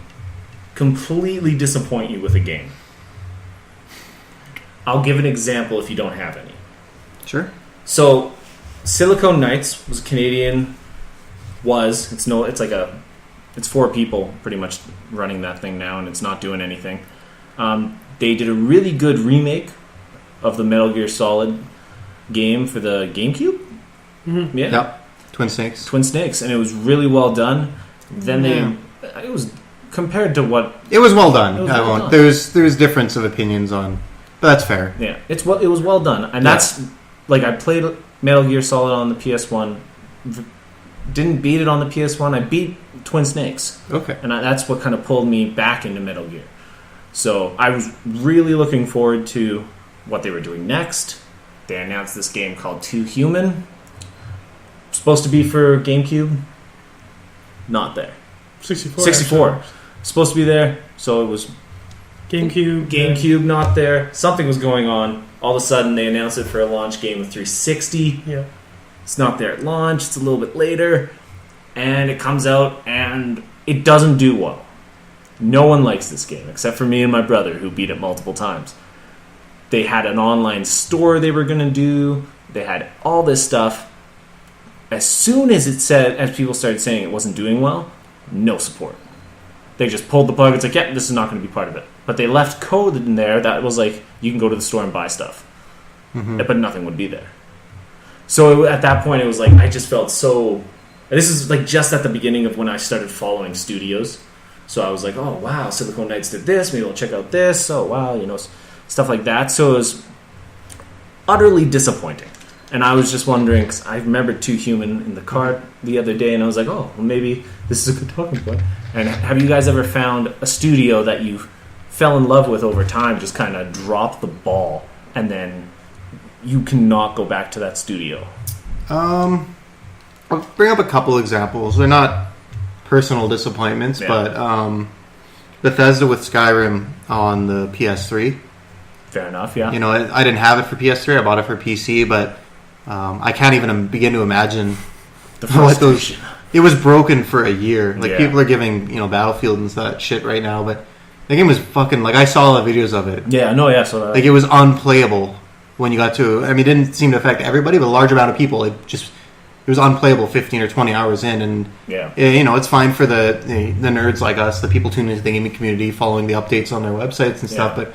completely disappoint you with a game? I'll give an example if you don't have any. Sure. So Silicon Knights was Canadian. It's 4 people pretty much running that thing now, and it's not doing anything. They did a really good remake of the Metal Gear Solid game for the GameCube. Mm-hmm. Yeah. Yep. Twin Snakes, and it was really well done. Then it was compared to what It was well done. It was I well won't. done. There's difference of opinions on, but that's fair. Yeah, it was well done, and that's like I played Metal Gear Solid on the PS1, didn't beat it on the PS1. I beat Twin Snakes, Okay. and that's what kind of pulled me back into Metal Gear. So I was really looking forward to what they were doing next. They announced this game called Two Human, supposed to be for GameCube, not there. 64. 64. actually. Supposed to be there, so it was GameCube. not there. Something was going on. All of a sudden, they announced it for a launch game of 360. Yeah. It's not there at launch. It's a little bit later, and it comes out, and it doesn't do well. No one likes this game except for me and my brother, who beat it multiple times. They had an online store they were going to do. They had all this stuff. As soon as people started saying it wasn't doing well, no support. They just pulled the plug. It's like, yeah, this is not going to be part of it. But they left code in there that was like, you can go to the store and buy stuff. Mm-hmm. But nothing would be there. So at that point, it was like, I just felt so... This is like just at the beginning of when I started following studios. So I was like, oh, wow, Silicon Knights did this. Maybe I'll check out this. Oh, wow, stuff like that. So it was utterly disappointing. And I was just wondering, because I remembered Two Human in the cart the other day, and I was like, oh, well, maybe this is a good talking point. And have you guys ever found a studio that you fell in love with over time, just kind of dropped the ball, and then you cannot go back to that studio? I'll bring up a couple examples. They're not personal disappointments, Yeah. but Bethesda with Skyrim on the PS3. Fair enough, yeah. I didn't have it for PS3. I bought it for PC, but I can't even begin to imagine The what those. frustration. It was broken for a year. Like Yeah. people are giving Battlefield and that shit right now, but the game was fucking like I saw all the videos of it. Yeah, no, yeah. So Like it was unplayable when you got to. I mean, it didn't seem to affect everybody, but a large amount of people. It was unplayable 15 or 20 hours in, and yeah, it's fine for the nerds like us, the people tuning into the gaming community, following the updates on their websites and stuff. Yeah. But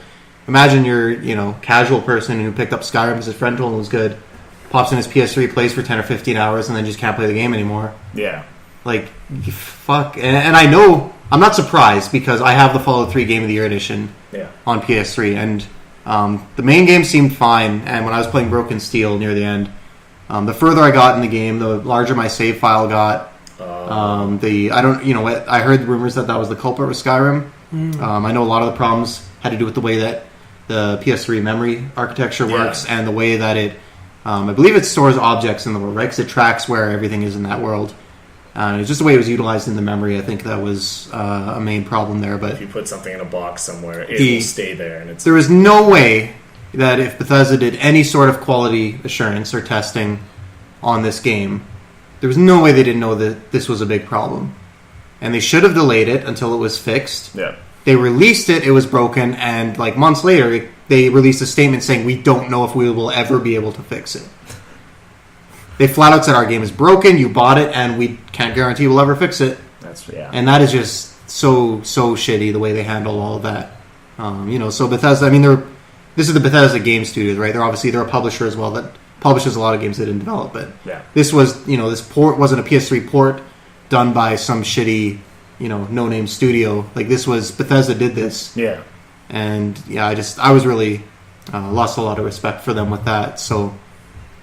imagine you're casual person who picked up Skyrim as his friend told him it was good, pops in his PS3, plays for 10 or 15 hours, and then just can't play the game anymore. yeah, Like fuck, and I know I'm not surprised because I have the Fallout 3 Game of the Year edition yeah. on PS3, and the main game seemed fine. And when I was playing Broken Steel near the end, the further I got in the game, the larger my save file got. I heard rumors that was the culprit with Skyrim. I know a lot of the problems had to do with the way that the PS3 memory architecture works and the way that it, I believe it stores objects in the world, right? Because it tracks where everything is in that world. It's just the way it was utilized in the memory. I think that was a main problem there. But If you put something in a box somewhere, it will stay there, and it's there was no way that if Bethesda did any sort of quality assurance or testing on this game, there was no way they didn't know that this was a big problem. And they should have delayed it until it was fixed. yeah, They released it, it was broken, and like months later, they released a statement saying, we don't know if we will ever be able to fix it. They flat out said, our game is broken, you bought it, and we can't guarantee we'll ever fix it. that's yeah. And that is just so shitty, the way they handle all of that. So Bethesda, I mean, this is the Bethesda Game Studios, right? They're a publisher as well that publishes a lot of games they didn't develop. But Yeah. this was, this port wasn't a PS3 port done by some shitty, no-name studio. Like, this was, Bethesda did this. Yeah. And, yeah, I was really lost a lot of respect for them with that. So,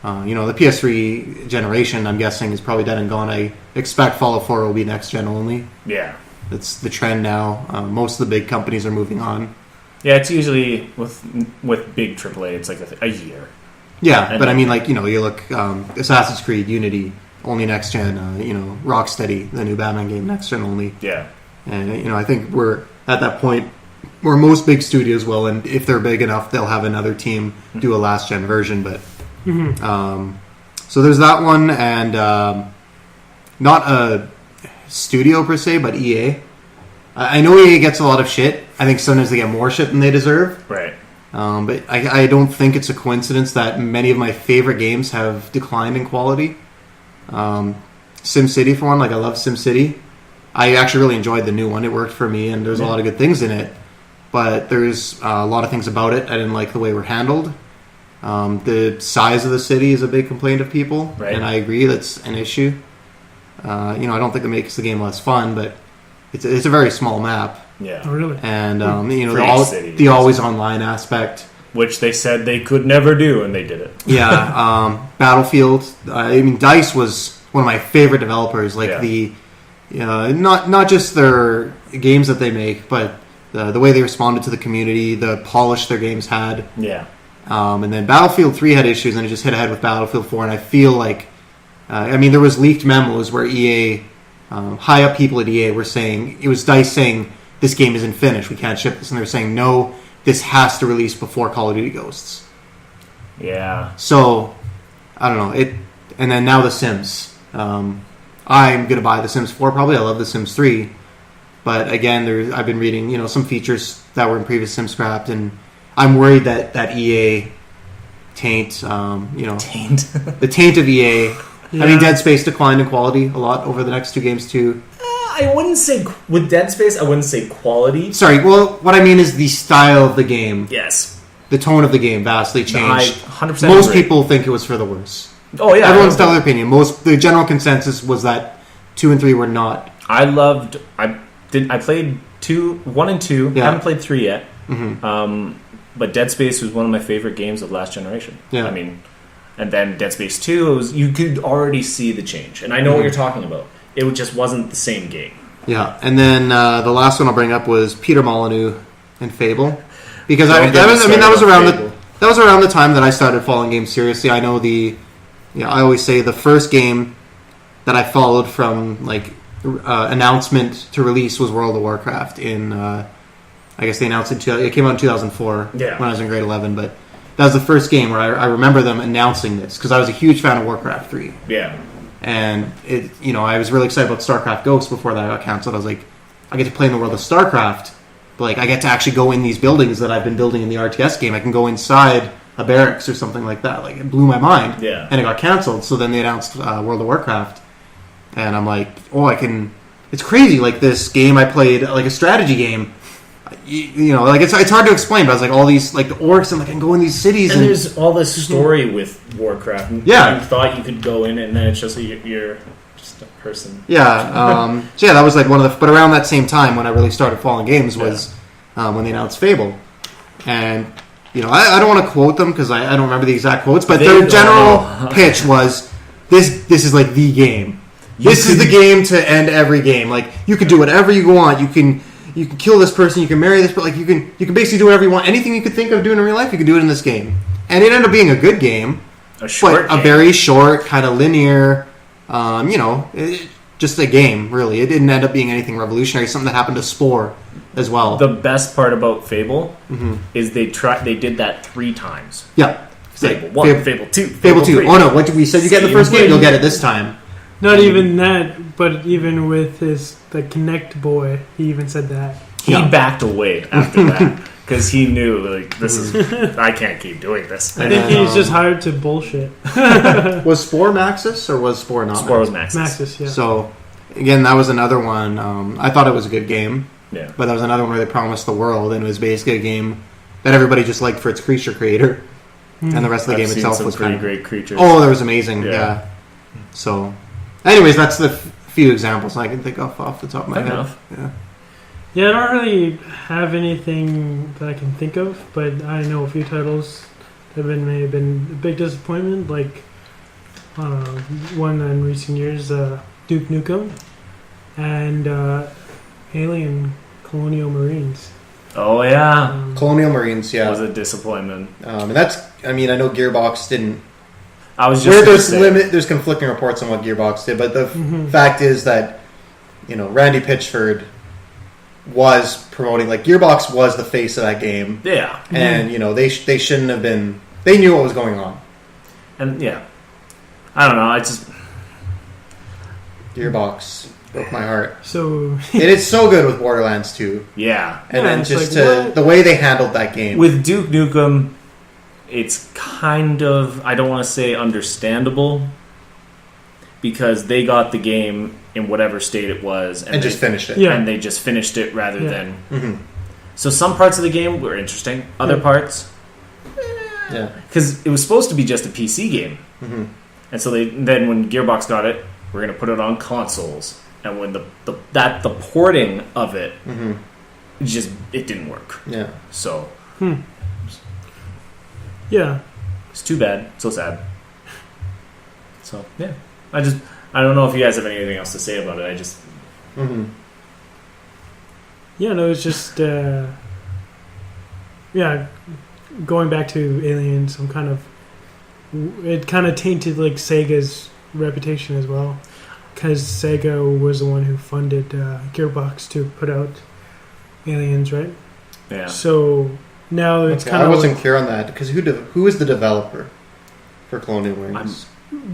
the PS3 generation, I'm guessing, is probably dead and gone. I expect Fallout 4 will be next-gen only. Yeah. That's the trend now. Most of the big companies are moving on. Yeah, it's usually with big AAA, it's like a year. Yeah, And but I then- mean, like, you look, Assassin's Creed, Unity, only next-gen, Rocksteady, the new Batman game, next-gen only. Yeah. And, I think we're at that point where most big studios will, and if they're big enough, they'll have another team do a last-gen version, but... so there's that one, and not a studio per se, but EA. I know EA gets a lot of shit. I think sometimes they get more shit than they deserve. Right. But I don't think it's a coincidence that many of my favorite games have declined in quality. SimCity, for one, I love SimCity. I actually really enjoyed the new one. It worked for me, and there's a lot of good things in it. But there's a lot of things about it I didn't like the way we're handled. The size of the city is a big complaint of people, Right. and I agree that's an issue. I don't think it makes the game less fun, but it's a very small map, Yeah. Oh, really? and Pretty city. the always online aspect. Which they said they could never do, and they did it. Yeah, Battlefield. I mean, DICE was one of my favorite developers. Like not just their games that they make, but the way they responded to the community, the polish their games had. Yeah. And then Battlefield 3 had issues, and it just hit ahead with Battlefield 4. And I feel like, there was leaked memos where EA, high up people at EA were saying, it was DICE saying, this game isn't finished, we can't ship this. And they were saying, no, this has to release before Call of Duty Ghosts. Yeah. So, I don't know. And then now The Sims. I'm going to buy The Sims 4 probably. I love The Sims 3. But again, I've been reading, some features that were in previous Sims scrapped, and I'm worried that EA taint, Taint. the taint of EA. Yeah. I mean, Dead Space declined in quality a lot over the next two games too. I wouldn't say with Dead Space. I wouldn't say quality. Sorry, well, what I mean is the style of the game, Yes, the tone of the game vastly I changed. 100% Most agree. people think it was for the worse. Oh yeah, Everyone's got their opinion. The general consensus was that 2 and 3 were not. I loved. I played 1 and 2. Yeah. Haven't played 3 yet. Mm-hmm. But Dead Space was one of my favorite games of last generation. Yeah. I mean, and then Dead Space 2, you could already see the change, and I know what you're talking about. It just wasn't the same game. Yeah, and then the last one I'll bring up was Peter Molyneux and Fable, because Don't get me started that was on around Fable. that was around the time that I started following games seriously. I know I always say the first game that I followed from announcement to release was World of Warcraft. I guess they announced it came out in 2004 Yeah. when I was in grade 11, but that was the first game where I remember them announcing this because I was a huge fan of Warcraft 3. Yeah. And I was really excited about StarCraft Ghosts before that got canceled. I was like, I get to play in the world of StarCraft, but I get to actually go in these buildings that I've been building in the RTS game. I can go inside a barracks or something like that. Like, it blew my mind. Yeah. And it got canceled. So then they announced World of Warcraft, and I'm like, oh, I can. It's crazy. Like, this game I played, like a strategy game. It's hard to explain, but I was like all these the orcs and I can go in these cities And there's all this story with Warcraft. Yeah. You thought you could go in, and then it's just you're just a person. Yeah, that was like one of the. But around that same time, when I really started following games, was when they announced Fable, and I don't want to quote them because I don't remember the exact quotes, but their general pitch was this is like the game. This is the game to end every game. Like, you can do whatever you want. You can kill this person. You can marry this, but you can basically do whatever you want. Anything you could think of doing in real life, you can do it in this game. And it ended up being a good game, A very short, kind of linear. Just a game, really. It didn't end up being anything revolutionary. Something that happened to Spore as well. The best part about Fable is they did that 3 times. Yeah. Fable 1, Fable 2, Fable 2. 3. Oh no! What did we said? You get in the first game, you'll get it this time. Not even that, but even with the Kinect boy, he even said that. He backed away after that because he knew this is I can't keep doing this. I think he's just hired to bullshit. Was Spore Maxis or was Spore not? Spore was Maxis. Maxis, yeah. So again, that was another one. I thought it was a good game. Yeah. But that was another one where they promised the world, and it was basically a game that everybody just liked for its creature creator, and the rest of the game itself was pretty kind of great creatures. Oh, that was amazing. Yeah. So, anyways, that's the few examples I can think of off the top of my head. Enough. Yeah. Yeah, I don't really have anything that I can think of, but I know a few titles that may have been a big disappointment, like one in recent years, Duke Nukem, and Alien Colonial Marines. Oh yeah, Colonial Marines, yeah. was a disappointment. And that's, I know Gearbox didn't. I was just there's conflicting reports on what Gearbox did, but the fact is that Randy Pitchford was promoting, Gearbox was the face of that game. Yeah. And they shouldn't have been. They knew what was going on. And yeah, I don't know. I just Gearbox broke my heart. So It is so good with Borderlands 2. yeah. And Yeah, then it's just what? the way they handled that game. With Duke Nukem, it's kind of, I don't want to say understandable, because they got the game in whatever state it was and just finished it. Yeah. and they just finished it rather Yeah. than. Mm-hmm. So some parts of the game were interesting, other parts, Yeah. because it was supposed to be just a PC game, Mm-hmm. and so then when Gearbox got it, we're going to put it on consoles. and when the porting of it Mm-hmm. it didn't work. Yeah. So Yeah. it's too bad, so sad. So yeah, I don't know if you guys have anything else to say about it. Mm-hmm. Yeah, no, it's just going back to Aliens, it kind of tainted like Sega's reputation as well, because Sega was the one who funded Gearbox to put out Aliens, right? Yeah. So now it's Okay, kind I of wasn't clear on that because who is the developer for Colonial Wings?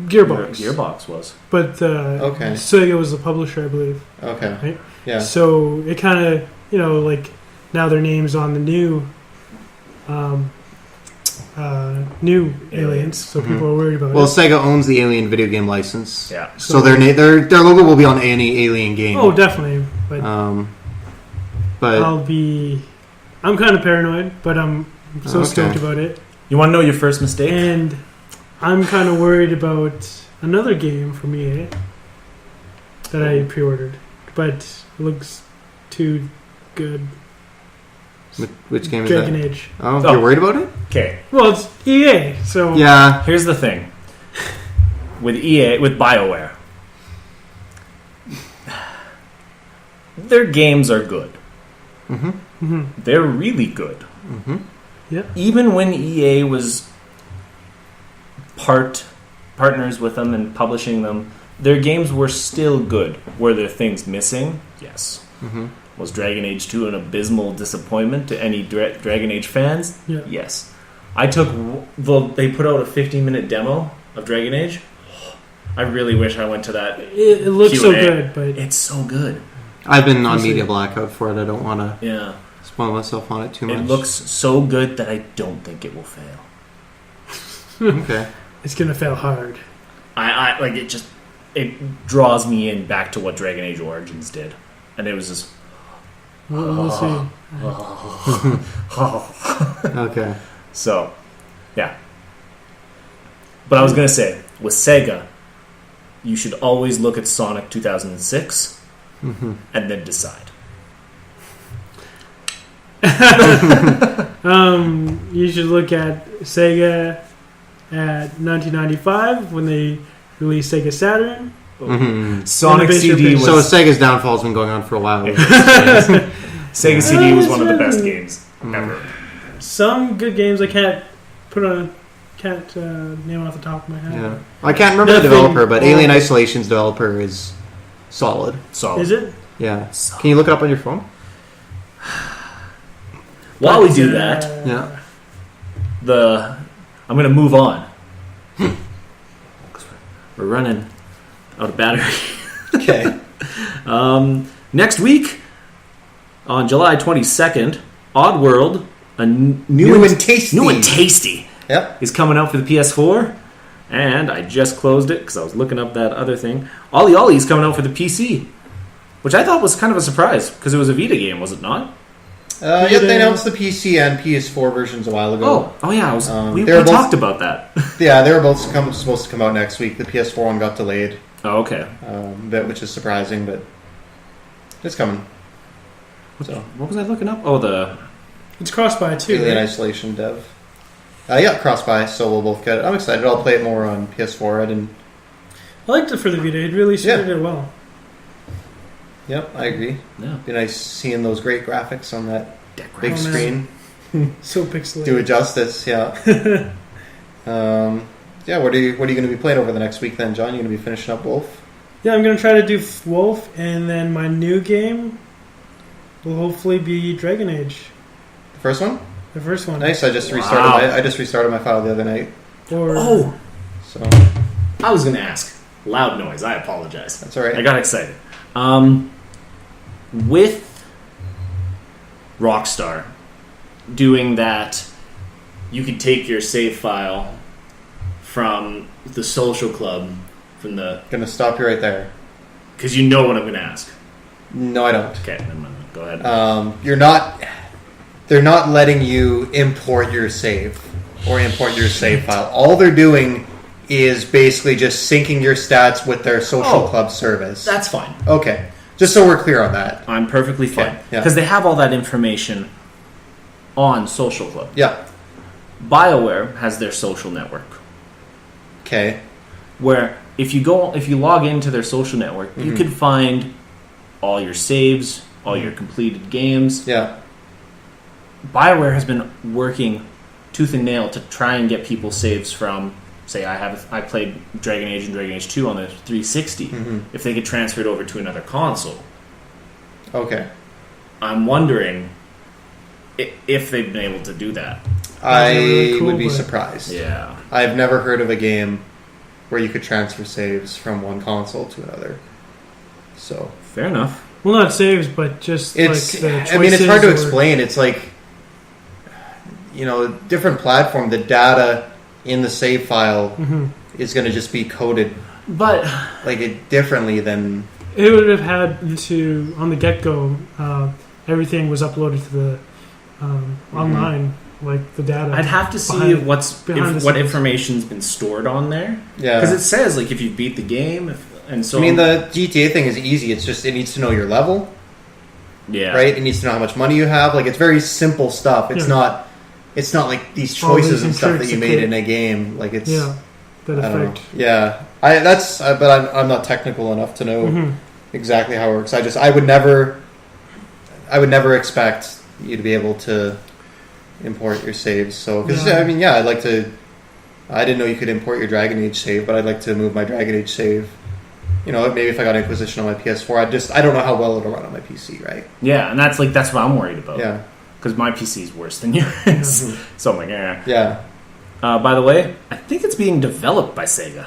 Gearbox was. but Okay. Sega was the publisher, I believe. Okay. Right? Yeah. So it kind of, like now their name's on the new Aliens, so people are worried about Well, it. Sega owns the Alien video game license, Yeah. so their logo will be on any Alien game. Oh, definitely. But But I'm kind of paranoid, but I'm so Okay. stoked about it. You want to know your first mistake? And I'm kind of worried about another game from EA that I pre-ordered, but it looks too good. which game is Dragon that? Age. Oh, Oh. you're worried about it? Okay. Well, it's EA, so Yeah. Here's the thing. With EA, with BioWare, their games are good. Mm-hmm. Mhm. They're really good. Mm-hmm. Even when EA was partners with them and publishing them, their games were still good. Were there things missing? Yes. Mm-hmm. Was Dragon Age 2 an abysmal disappointment to any Dragon Age fans? Yeah. Yes. They put out a 15-minute demo of Dragon Age. I really wish I went to that. it looks so Q&A. good, but It's so good. I've been on media blackout for it. I don't want to Yeah. spoil myself on it too much. It looks so good that I don't think it will fail. Okay. it's gonna fail hard. I like it. It draws me in back to what Dragon Age Origins did, and it was just We'll see. Okay. so, yeah. But I was gonna say with Sega, you should always look at Sonic 2006 Mm-hmm. and then decide. You should look at Sega at 1995 when they released Sega Saturn. Mm-hmm. Sonic Innovation CD pitch. was So Sega's downfall has been going on for a while. Sega CD was one of the best games Mm. ever. Some good games I can't name off the top of my head. Yeah. I can't remember the Nothing- developer, but Alien Isolation's developer is solid. So Is it? Yeah. Can you look it up on your phone? while we do that, Yeah. I'm gonna move on. We're running out of battery. Okay. Next week, on July 22nd, Oddworld, a new and tasty. new and tasty, Yep. is coming out for the PS4. And I just closed it because I was looking up that other thing. Ollie Ollie is coming out for the PC, which I thought was kind of a surprise because it was a Vita game, was it not? Yeah, they announced the PC and PS4 versions a while ago. Oh yeah, we they were both- talked about that. Yeah, they were both supposed to come out next week. The PS4 one got delayed, Oh, okay. which is surprising, but it's coming. So, What was I looking up? Oh, It's cross-buy too. Alien Right? Isolation dev. Yeah, cross-buy, so we'll both get it. I'm excited. I'll play it more on PS4. I didn't... I liked it for the Vita. It really suited it well. Yep, I agree. yeah. Be nice seeing those great graphics on that Deck big Oh, man. screen. So pixelated. Do it justice, yeah. Yeah, what are you going to be playing over the next week then, John? You going to be finishing up Wolf? Yeah, I'm gonna try to do Wolf, and then my new game will hopefully be Dragon Age, The first one? the first one. Nice. I just Wow. restarted my file the other night. Or Oh, So I was going to ask. Loud noise. I apologize. that's all right. I got excited. With Rockstar doing that, you could take your save file from the social club, from the... Gonna stop you right there. Because you know what I'm going to ask. No, I don't. Okay, never mind. Go ahead. You're not. They're not letting you import your save or import your save file. All they're doing is basically just syncing your stats with their social club service. That's fine. Okay. Just so we're clear on that. I'm perfectly fine. Okay, yeah. Because they have all that information on Social Club. Yeah. BioWare has their social network. Okay. Where if you log into their social network, you can find all your saves, all your completed games. Yeah. BioWare has been working tooth and nail to try and get people saves from, say, I played Dragon Age and Dragon Age 2 on the 360. If they could transfer it over to another console. Okay. I'm wondering if they've been able to do that. I really cool, would be but- surprised. Yeah. I've never heard of a game where you could transfer saves from one console to another. So Fair enough. Well, not saves, but just it's. like the I mean, it's hard to choices or- explain. It's like, different platform. The data in the save file is going to just be coded But like it differently than. It would have had to, on the get-go, everything was uploaded to the online, like the data. I'd have to see Behind- what behind the scenes. information's been stored on there. Yeah. Because it says, like, if you beat the game, and so I mean, the GTA thing is easy. It's just it needs to know your level, yeah. right? It needs to know how much money you have. Like it's very simple stuff. It's Yeah. not. It's not like these All choices these and stuff that tricks you that made could- in a game. Like it's. Yeah, that I don't know. effect. Yeah, but I'm not technical enough to know exactly how it works. I would never expect you to be able to import your saves. So, because Yeah. I mean, I'd like to. I didn't know you could import your Dragon Age save, but I'd like to move my Dragon Age save. Maybe if I got Inquisition on my PS4, I don't know how well it'll run on my PC, right? Yeah, and that's what I'm worried about. Yeah, Because my PC is worse than yours. So I'm like, eh. yeah. By the way, I think it's being developed by Sega.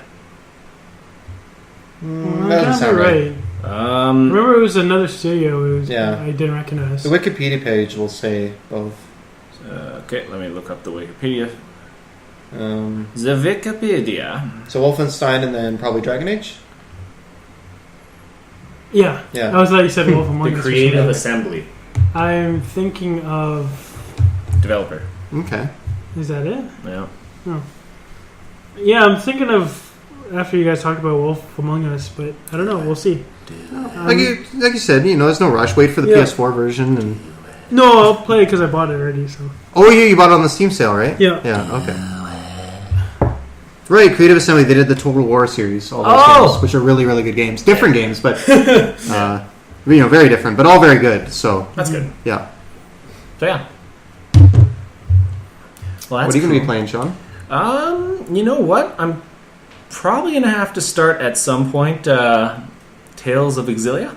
Well, That doesn't sound right. Remember, it was another studio. It was, Yeah. I didn't recognize. The Wikipedia page will say both. Okay, let me look up the Wikipedia. Um, The Wikipedia. so Wolfenstein and then probably Dragon Age. Yeah, Yeah. I was like you said, Wolf Among The Us or Creative something. Assembly. I'm thinking of. Developer. Okay. Is that it? Yeah. Yeah, I'm thinking of after you guys talk about Wolf Among Us, but I don't know. We'll see. Like you said, there's no rush. Wait for the Yeah. PS4 version and. No, I'll play it because I bought it already. So Oh yeah, you bought it on the Steam sale, right? Yeah. Yeah. Okay. Right, Creative Assembly. They did the Total War series, all those Oh! games, which are really, really good games. Different games, but very different, but all very good. So That's good. yeah. So yeah. Well, that's What are you going to be cool. playing, Sean? You know what? I'm probably going to have to start at some point Tales of Exilia.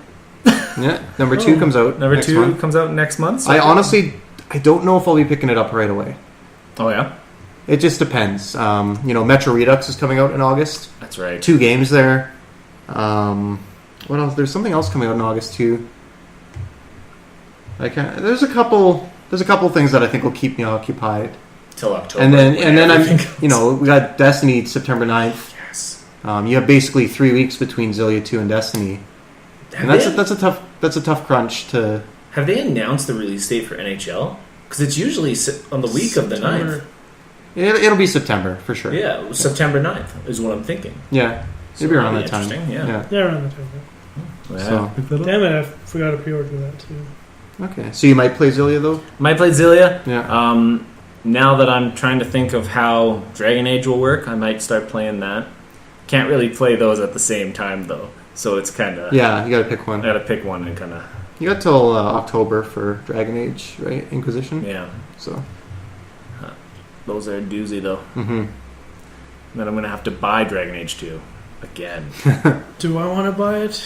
Yeah. Number 2 comes out. Number next 2 month. comes out next month. so- I honestly, I don't know if I'll be picking it up right away. Oh, yeah? It just depends. Metro Redux is coming out in August. That's right. 2 games there. What else? There's something else coming out in August too. There's a couple things that I think will keep me occupied. Till October. And when then everything goes. we got Destiny September 9th. Yes. You have basically 3 weeks between Xillia 2 and Destiny. And that's a tough crunch to. Have they announced the release date for NHL? Because it's usually on the week of the 9th. It'll be September for sure. Yeah, September 9th is what I'm thinking. Yeah. So Maybe around that'd that be time. interesting, yeah. yeah, around the time. Yeah. So Damn it! I forgot to pre-order that too. okay. So you might play Xillia though. Might play Xillia. Yeah. Now that I'm trying to think of how Dragon Age will work, I might start playing that. Can't really play those at the same time though, so it's kind of Yeah. You got to pick one. I gotta pick one and kind of You got till October for Dragon Age, right? Inquisition. yeah. So. Those are a doozy though. Mm-hmm. Then I'm gonna have to buy Dragon Age 2 again. Do I want to buy it?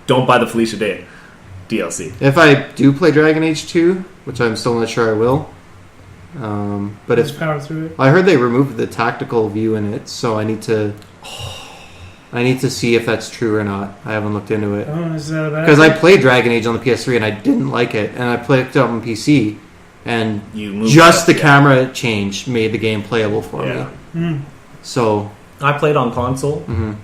Don't buy the Felicia Day DLC. If I do play Dragon Age 2, which I'm still not sure I will, but Just if power through it. I heard they removed the tactical view in it, so I need to see if that's true or not. I haven't looked into it Oh, is that a bad? because I played Dragon Age on the PS3 and I didn't like it, and I played it on PC, and You move just up, the yeah. camera change made the game playable for Yeah. me. So I played on console. mhm.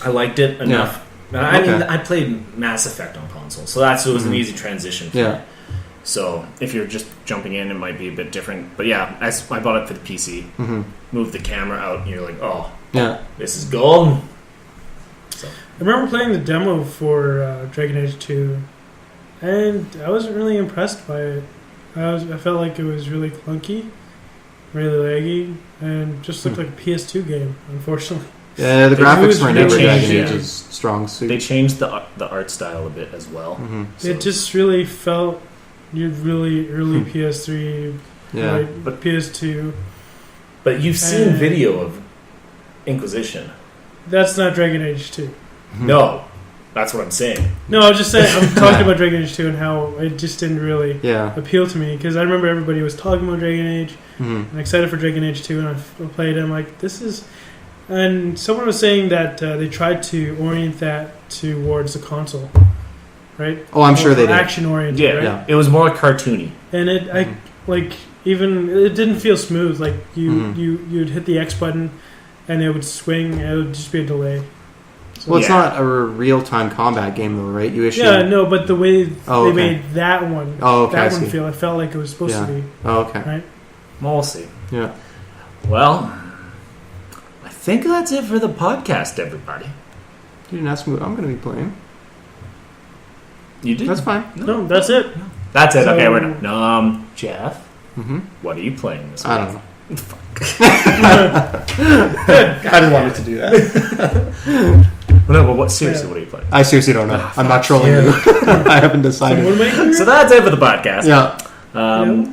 I liked it enough. I mean, Okay. I played Mass Effect on console, so it was an easy transition for Yeah. me. So if you're just jumping in, it might be a bit different. But yeah, I bought it for the PC. Mm-hmm. Move the camera out, and you're like, oh, Yeah. this is gold. So I remember playing the demo for Dragon Age 2, and I wasn't really impressed by it. I felt like it was really clunky, really laggy, and just looked like a PS2 game, unfortunately. Yeah, the They graphics used- were they never changed, Dragon yeah. Age's strong suit. they changed the art style a bit as well. Mm-hmm. So It just really felt you really early PS3, Yeah. like, But- PS2. But you've seen video of Inquisition. That's not Dragon Age 2. No, that's what I'm saying. No, I was just saying, I'm talking about Dragon Age 2 and how it just didn't really Yeah. appeal to me, because I remember everybody was talking about Dragon Age. Mm-hmm. I'm excited for Dragon Age 2, and I played it. I'm like, this is... And someone was saying that they tried to orient that towards the console, right? Oh, I'm sure they did. Action oriented, Yeah, right? Yeah. it was more cartoony. And it, even it didn't feel smooth. Like you'd hit the X button, and it would swing. And it would just be a delay. Well, it's Yeah. not a real-time combat game, though, right? You issue. Yeah, no, but the way Oh, they okay. made that one, Oh, okay, I that one see. feel, it felt like it was supposed Yeah. to be, Oh, okay. right? Well, we'll see. Yeah. Well, I think that's it for the podcast, everybody. You didn't ask me what I'm going to be playing. You did. That's fine. No, that's it. That's it. So- Okay, we're done. Jeff, Mm-hmm. what are you playing this week? I don't know. I just wanted to do that. No, but seriously, what are you playing? I seriously don't know. I'm not trolling you. I haven't So what decided. am I doing? So that's it for the podcast. Yeah.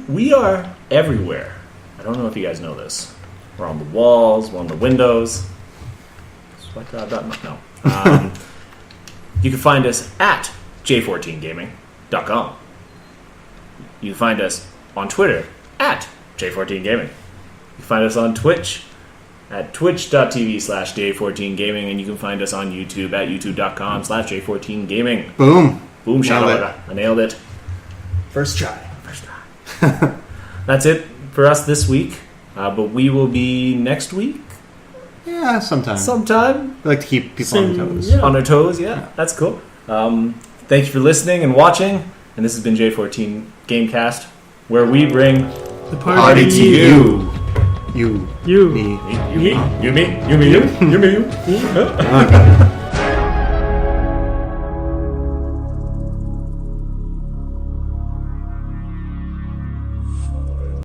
We are everywhere. I don't know if you guys know this. We're on the walls, we're on the windows. No. You can find us at J14Gaming.com. You can find us on Twitter at J14Gaming. You can find us on Twitch at twitch.tv/J14Gaming, and you can find us on YouTube at youtube.com/J14Gaming. Boom. Boom, shot Nailed I nailed it. First try. First try. That's it for us this week. But we will be next week Yeah, sometime. sometime I like to keep people on their toes. Yeah. on our toes. Yeah, that's cool. Thank you for listening and watching. And this has been J14 Gamecast, where we bring The Party to you. You. You. Me. you, me, you, me, you, me, you, you, me, you. Okay.